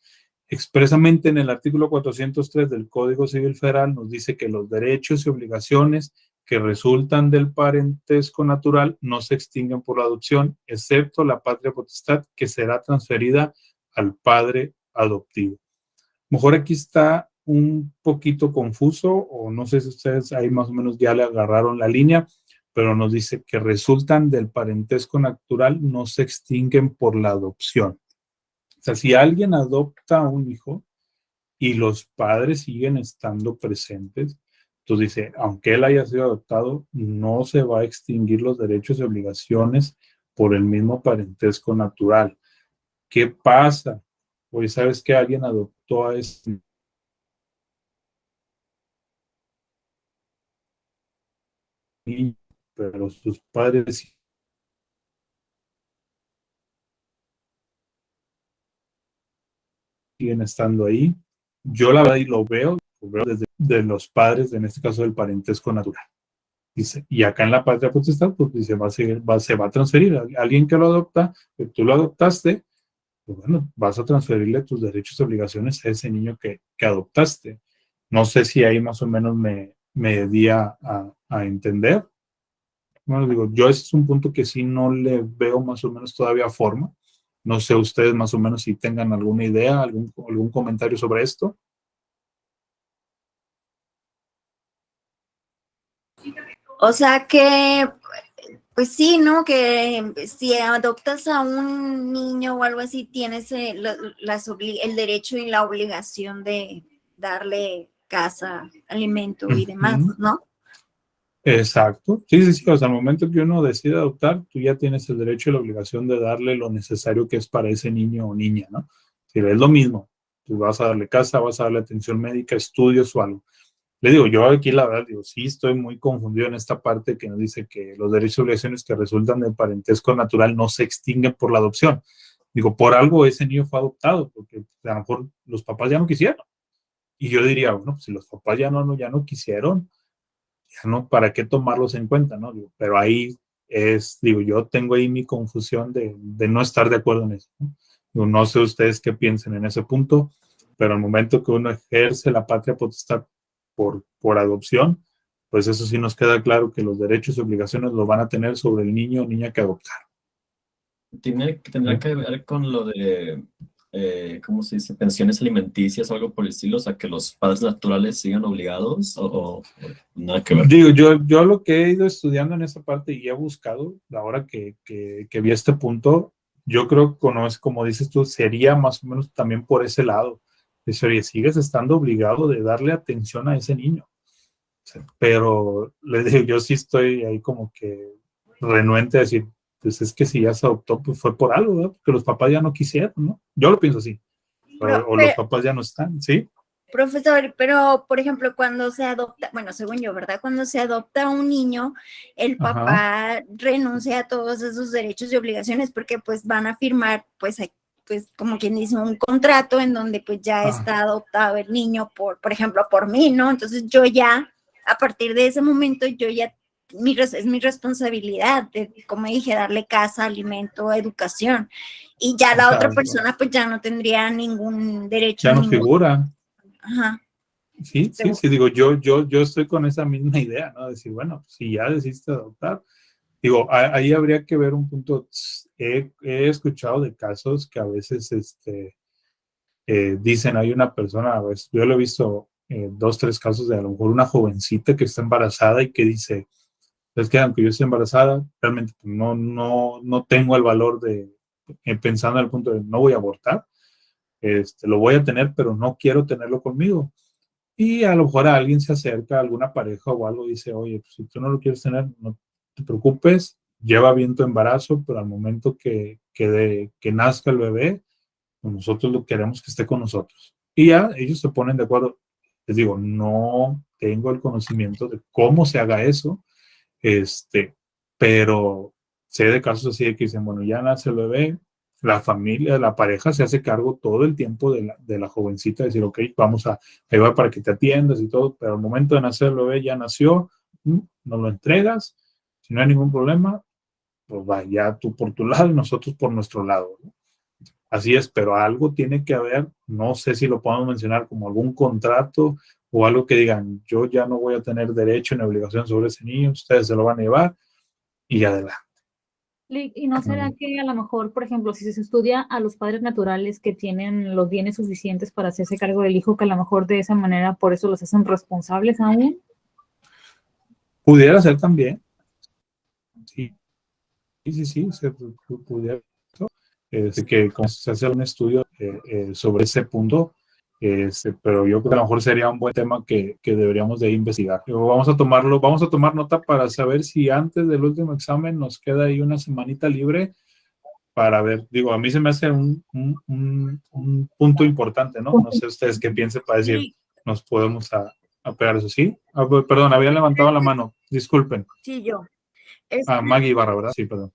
Expresamente en el artículo 403 del Código Civil Federal nos dice que los derechos y obligaciones que resultan del parentesco natural no se extinguen por la adopción, excepto la patria potestad que será transferida al padre adoptivo. Mejor aquí está un poquito confuso, o no sé si ustedes ahí más o menos ya le agarraron la línea, pero nos dice que resultan del parentesco natural, no se extinguen por la adopción. O sea, si alguien adopta a un hijo y los padres siguen estando presentes, entonces dice, aunque él haya sido adoptado, no se va a extinguir los derechos y obligaciones por el mismo parentesco natural. ¿Qué pasa? Pues sabes que alguien adoptó a este niño, pero sus padres siguen estando ahí. Yo la verdad y lo veo desde de los padres, en este caso del parentesco natural. Dice, y acá en la patria potestad, pues dice, se va a transferir. Alguien que lo adopta, que tú lo adoptaste, pues bueno, vas a transferirle tus derechos y obligaciones a ese niño que adoptaste. No sé si ahí más o menos me di a entender. Bueno, digo, yo ese es un punto que sí no le veo más o menos todavía forma. No sé ustedes más o menos si tengan alguna idea, algún comentario sobre esto. O sea que, pues sí, ¿no? Que si adoptas a un niño o algo así, tienes el derecho y la obligación de darle casa, alimento y demás, ¿no? Exacto. Sí, sí, sí. O sea, al momento que uno decide adoptar, tú ya tienes el derecho y la obligación de darle lo necesario que es para ese niño o niña, ¿no? Si es lo mismo, tú vas a darle casa, vas a darle atención médica, estudios o algo. Le digo, yo aquí la verdad, digo, sí estoy muy confundido en esta parte que nos dice que los derechos y obligaciones que resultan del parentesco natural no se extinguen por la adopción. Digo, por algo ese niño fue adoptado, porque a lo mejor los papás ya no quisieron. Y yo diría, bueno, pues si los papás ya no quisieron, ya no, ¿para qué tomarlos en cuenta, no? Digo, pero ahí digo, yo tengo ahí mi confusión de no estar de acuerdo en eso, ¿no? Digo, no sé ustedes qué piensen en ese punto, pero al momento que uno ejerce la patria potestad por adopción, pues eso sí nos queda claro que los derechos y obligaciones lo van a tener sobre el niño o niña que adoptaron. Tendrá que ver con lo de, ¿cómo se dice? Pensiones alimenticias o algo por el estilo, o sea, que los padres naturales sigan obligados o nada que ver. Digo, yo lo que he ido estudiando en esa parte y he buscado, ahora que vi este punto, yo creo que como dices tú, sería más o menos también por ese lado. Dice, oye, sigues estando obligado de darle atención a ese niño. O sea, pero le digo, yo sí estoy ahí como que renuente a decir, pues es que si ya se adoptó, pues fue por algo, ¿verdad? Porque los papás ya no quisieron, ¿no? Yo lo pienso así. O los papás ya no están, ¿sí? Profesor, pero por ejemplo, cuando se adopta, bueno, según yo, ¿verdad? Cuando se adopta un niño, el papá renuncia a todos esos derechos y obligaciones porque pues van a firmar, pues como quien dice, un contrato en donde pues ya está adoptado el niño por ejemplo, por mí, ¿no? Entonces yo ya, a partir de ese momento, yo ya es mi responsabilidad, como dije, darle casa, alimento, educación. Y ya la otra persona pues ya no tendría ningún derecho. Ya no figura. Ajá. Sí, digo, yo estoy con esa misma idea, ¿no? Decir, bueno, si ya decidiste adoptar, digo, ahí habría que ver un punto. He escuchado de casos que a veces dicen, hay una persona, a veces, yo lo he visto 2, 3 casos de a lo mejor una jovencita que está embarazada y que dice, es que aunque yo esté embarazada, realmente no tengo el valor de, pensando en el punto de no voy a abortar, lo voy a tener, pero no quiero tenerlo conmigo. Y a lo mejor a alguien se acerca, a alguna pareja o algo, dice, oye, pues, si tú no lo quieres tener, no te preocupes, lleva bien tu embarazo, pero al momento que nazca el bebé, pues nosotros lo queremos que esté con nosotros. Y ya ellos se ponen de acuerdo. Les digo, no tengo el conocimiento de cómo se haga eso, pero sé de casos así de que dicen, bueno, ya nace el bebé, la familia, la pareja se hace cargo todo el tiempo de la jovencita, decir, ok, vamos a ayudar para que te atiendas y todo, pero al momento de nacer el bebé ya nació, nos lo entregas, si no hay ningún problema, pues va, ya tú por tu lado y nosotros por nuestro lado, ¿no? Así es, pero algo tiene que haber, no sé si lo podemos mencionar como algún contrato o algo que digan, yo ya no voy a tener derecho ni obligación sobre ese niño, ustedes se lo van a llevar y adelante. ¿Y no será que a lo mejor, por ejemplo, si se estudia a los padres naturales que tienen los bienes suficientes para hacerse cargo del hijo, que a lo mejor de esa manera por eso los hacen responsables aún? Pudiera ser también. Sí, se pudiera. Que como se hace un estudio sobre ese punto, pero yo creo que a lo mejor sería un buen tema que deberíamos de investigar. Vamos a tomar nota para saber si antes del último examen nos queda ahí una semanita libre para ver, digo, a mí se me hace un punto importante, ¿no? No sé ustedes qué piensen para decir, Sí. nos podemos pegar eso, ¿sí? Perdón, habían levantado la mano, disculpen. Sí, yo. Maggie Ibarra, ¿verdad? Sí, perdón.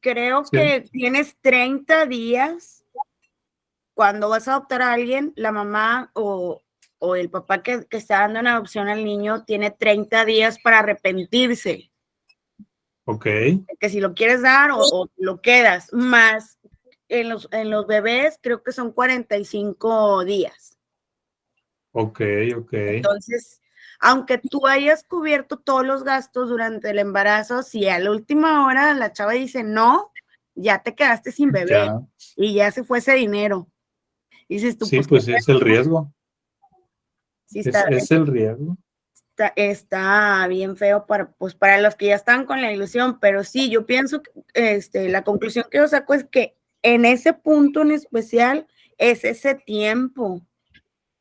Creo Sí. que tienes 30 días cuando vas a adoptar a alguien, la mamá o el papá que está dando en adopción al niño tiene 30 días para arrepentirse. Ok. Que si lo quieres dar o lo quedas, más en los bebés creo que son 45 días. Ok. Entonces, aunque tú hayas cubierto todos los gastos durante el embarazo, si a la última hora la chava dice no, ya te quedaste sin bebé Ya. y ya se fue ese dinero. Y dices tú, Sí, pues es el riesgo. sí Es el riesgo. está bien feo para los que ya están con la ilusión, pero sí, yo pienso que la conclusión que yo saco es que en ese punto en especial es ese tiempo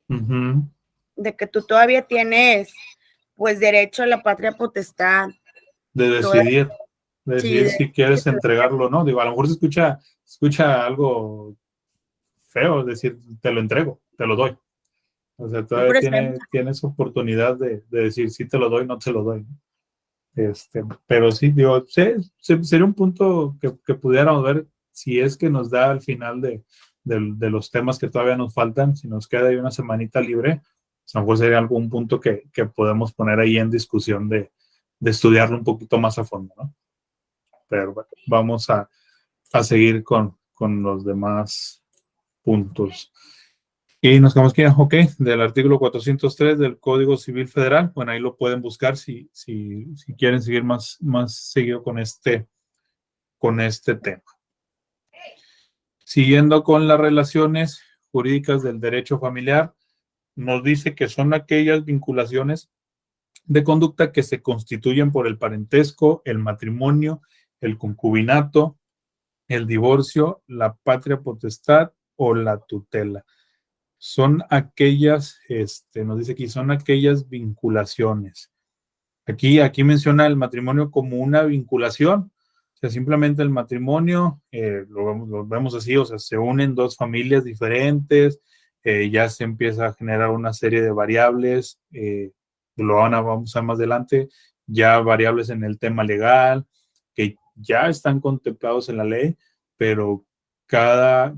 de que tú todavía tienes pues derecho a la patria potestad. De decidir si quieres entregarlo o no. Digo, a lo mejor se escucha algo feo, es decir, te lo entrego, te lo doy. O sea, todavía tienes oportunidad de decir si te lo doy, no te lo doy. Pero sí, digo, sería un punto que pudiéramos ver si es que nos da al final de los temas que todavía nos faltan, si nos queda ahí una semanita libre, a lo mejor sería algún punto que podemos poner ahí en discusión de estudiarlo un poquito más a fondo, ¿no? Pero bueno, vamos a seguir con los demás puntos. Y nos quedamos aquí, ok, del artículo 403 del Código Civil Federal. Bueno, ahí lo pueden buscar si quieren seguir más seguido con este tema. Siguiendo con las relaciones jurídicas del derecho familiar, nos dice que son aquellas vinculaciones de conducta que se constituyen por el parentesco, el matrimonio, el concubinato, el divorcio, la patria potestad o la tutela. Son aquellas, nos dice aquí, son aquellas vinculaciones. Aquí menciona el matrimonio como una vinculación, o sea, simplemente el matrimonio, lo vemos así, o sea, se unen dos familias diferentes, ya se empieza a generar una serie de variables, vamos a ver más adelante, ya variables en el tema legal, que ya están contemplados en la ley, pero cada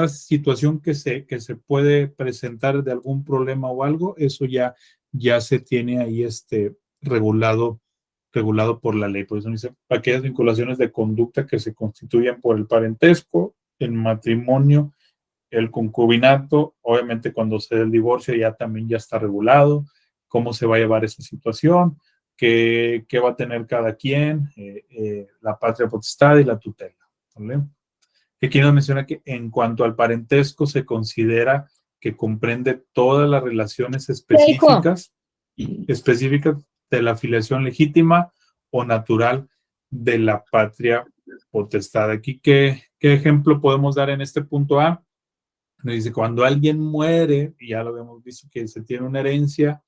situación que se puede presentar de algún problema o algo, eso ya ya se tiene ahí regulado por la ley. Por eso dice, aquellas vinculaciones de conducta que se constituyen por el parentesco, el matrimonio, el concubinato, obviamente cuando se dé el divorcio ya también ya está regulado, cómo se va a llevar esa situación, qué va a tener cada quien, la patria potestad y la tutela, ¿vale? Aquí nos menciona que en cuanto al parentesco se considera que comprende todas las relaciones específicas de la filiación legítima o natural de la patria potestad. Aquí, ¿qué ejemplo podemos dar en este punto A? Nos dice, cuando alguien muere, y ya lo habíamos visto que se tiene una herencia,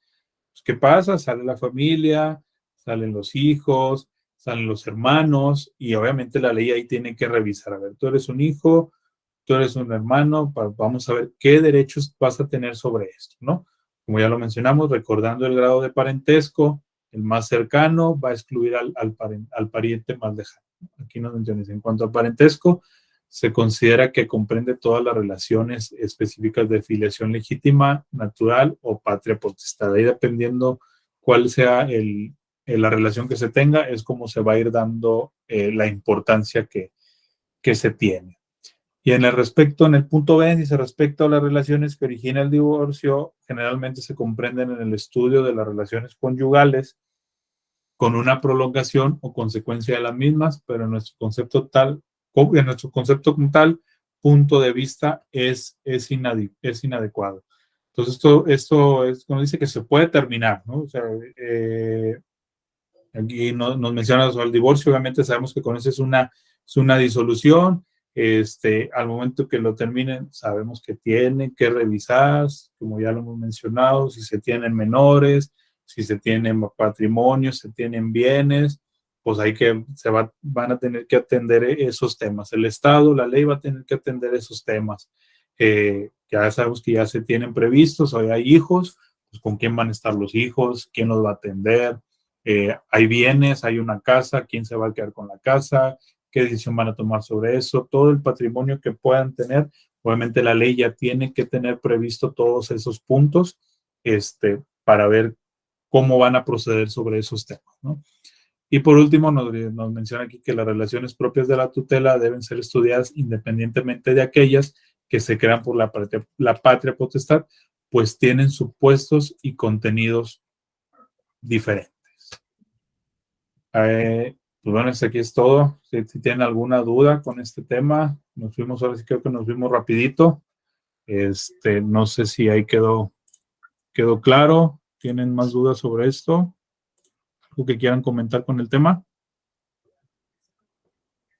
pues, ¿qué pasa? Sale la familia, salen los hijos, salen los hermanos, y obviamente la ley ahí tiene que revisar. A ver, tú eres un hijo, tú eres un hermano, vamos a ver qué derechos vas a tener sobre esto, ¿no? Como ya lo mencionamos, recordando el grado de parentesco, el más cercano va a excluir al pariente más lejano. Aquí nos menciona, en cuanto al parentesco, se considera que comprende todas las relaciones específicas de filiación legítima, natural o patria potestad. Ahí dependiendo cuál sea la relación que se tenga, es como se va a ir dando la importancia que se tiene. Y en el punto B, dice, respecto a las relaciones que originan el divorcio, generalmente se comprenden en el estudio de las relaciones conyugales con una prolongación o consecuencia de las mismas, pero en nuestro concepto como tal, punto de vista es inadecuado. Entonces, esto es como dice que se puede terminar, ¿no? O sea, aquí nos menciona sobre el divorcio, obviamente sabemos que con eso es una disolución. Al momento que lo terminen, sabemos que tienen que revisar, como ya lo hemos mencionado, si se tienen menores, si se tienen patrimonios, se tienen bienes, pues ahí que van a tener que atender esos temas. El Estado, la ley va a tener que atender esos temas. Ya sabemos que ya se tienen previstos, hoy hay hijos, pues con quién van a estar los hijos, quién los va a atender, hay bienes, hay una casa, quién se va a quedar con la casa, qué decisión van a tomar sobre eso, todo el patrimonio que puedan tener. Obviamente la ley ya tiene que tener previsto todos esos puntos para ver cómo van a proceder sobre esos temas, ¿no? Y por último nos menciona aquí que las relaciones propias de la tutela deben ser estudiadas independientemente de aquellas que se crean por la patria potestad, pues tienen supuestos y contenidos diferentes. Pues bueno, aquí es todo. Si tienen alguna duda con este tema, ahora sí creo que nos fuimos rapidito. No sé si ahí quedó claro. ¿Tienen más dudas sobre esto? ¿Algo que quieran comentar con el tema?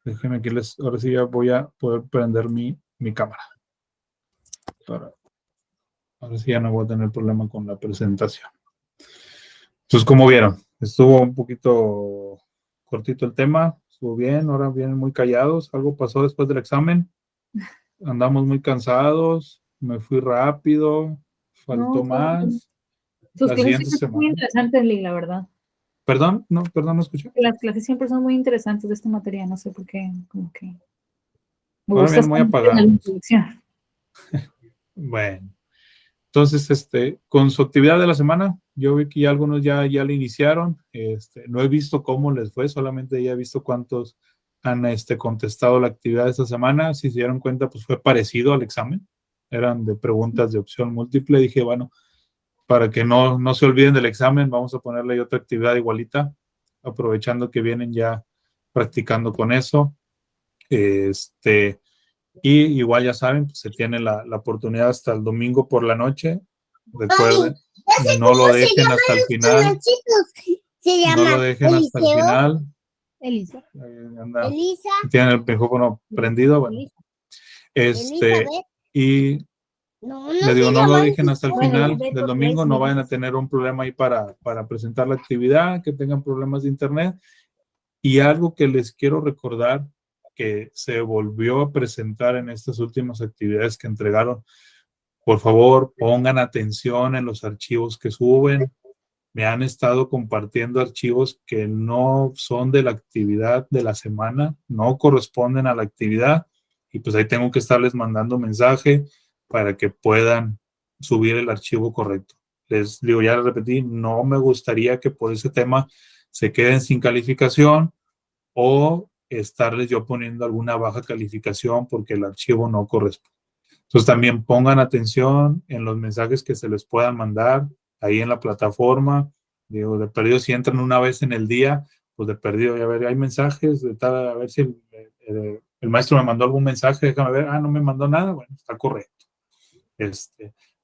Déjenme que ahora sí ya voy a poder prender mi cámara. Ahora sí ya no voy a tener problema con la presentación. Entonces, como vieron, estuvo un poquito cortito el tema, estuvo bien, ahora vienen muy callados. Algo pasó después del examen, andamos muy cansados, me fui rápido, faltó más. Sus clases son muy interesantes, Lee, la verdad. Perdón, no escuché. Las clases siempre son muy interesantes de esta materia, no sé por qué, como que me ahora gusta bien, muy apagados. Bueno, entonces, con su actividad de la semana, yo vi que ya algunos ya le iniciaron. No he visto cómo les fue, solamente ya he visto cuántos han contestado la actividad de esta semana. Si se dieron cuenta, pues fue parecido al examen. Eran de preguntas de opción múltiple. Dije, bueno, para que no se olviden del examen, vamos a ponerle otra actividad igualita, aprovechando que vienen ya practicando con eso. Y igual ya saben, pues se tiene la oportunidad hasta el domingo por la noche. Recuerden, no lo dejen hasta el final. No lo dejen hasta el final. Elisa. Elisa. Tienen el micrófono prendido. Bueno. Y le digo, no lo dejen hasta el final del domingo, no vayan a tener un problema ahí para presentar la actividad, que tengan problemas de internet. Y algo que les quiero recordar, que se volvió a presentar en estas últimas actividades que entregaron, por favor, pongan atención en los archivos que suben. Me han estado compartiendo archivos que no son de la actividad de la semana, no corresponden a la actividad, y pues ahí tengo que estarles mandando mensaje para que puedan subir el archivo correcto. les digo, ya les repetí, no me gustaría que por ese tema se queden sin calificación o estarles yo poniendo alguna baja calificación porque el archivo no corresponde. Entonces también pongan atención en los mensajes que se les puedan mandar ahí en la plataforma. Digo, de perdido, si entran una vez en el día, pues de perdido, a ver, hay mensajes, de tal, a ver si el maestro me mandó algún mensaje, déjame ver, no me mandó nada, bueno, está correcto.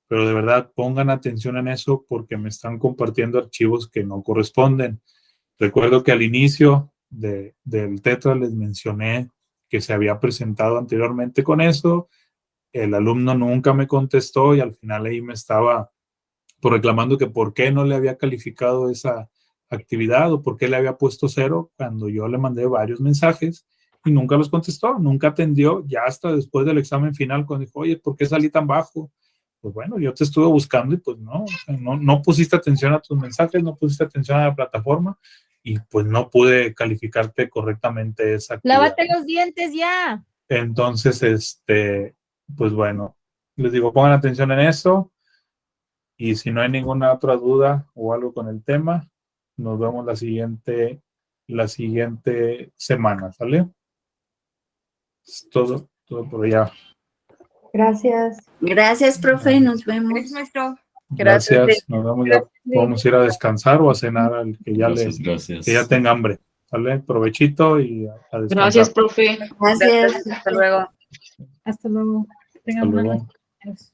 Pero de verdad pongan atención en eso porque me están compartiendo archivos que no corresponden. Recuerdo que al inicio del Tetra les mencioné que se había presentado anteriormente con eso, el alumno nunca me contestó y al final ahí me estaba reclamando que por qué no le había calificado esa actividad o por qué le había puesto 0 cuando yo le mandé varios mensajes y nunca los contestó, nunca atendió, ya hasta después del examen final cuando dijo, oye, ¿por qué salí tan bajo? Pues bueno, yo te estuve buscando y pues no, o sea, no pusiste atención a tus mensajes, no pusiste atención a la plataforma y pues no pude calificarte correctamente esa actividad. Lávate los dientes ya. Entonces, pues bueno, les digo, pongan atención en eso y si no hay ninguna otra duda o algo con el tema, nos vemos la siguiente semana, ¿sale? Es todo por allá. Gracias. Gracias, profe, nos vemos. Gracias, maestro. Gracias, nos vemos, ya podemos ir a descansar o a cenar al que ya Gracias. que ya tenga hambre, ¿sale? Provechito y a descansar. Gracias, profe. Gracias. Hasta luego. Hasta luego. Tengan Hasta buenas luego. noches.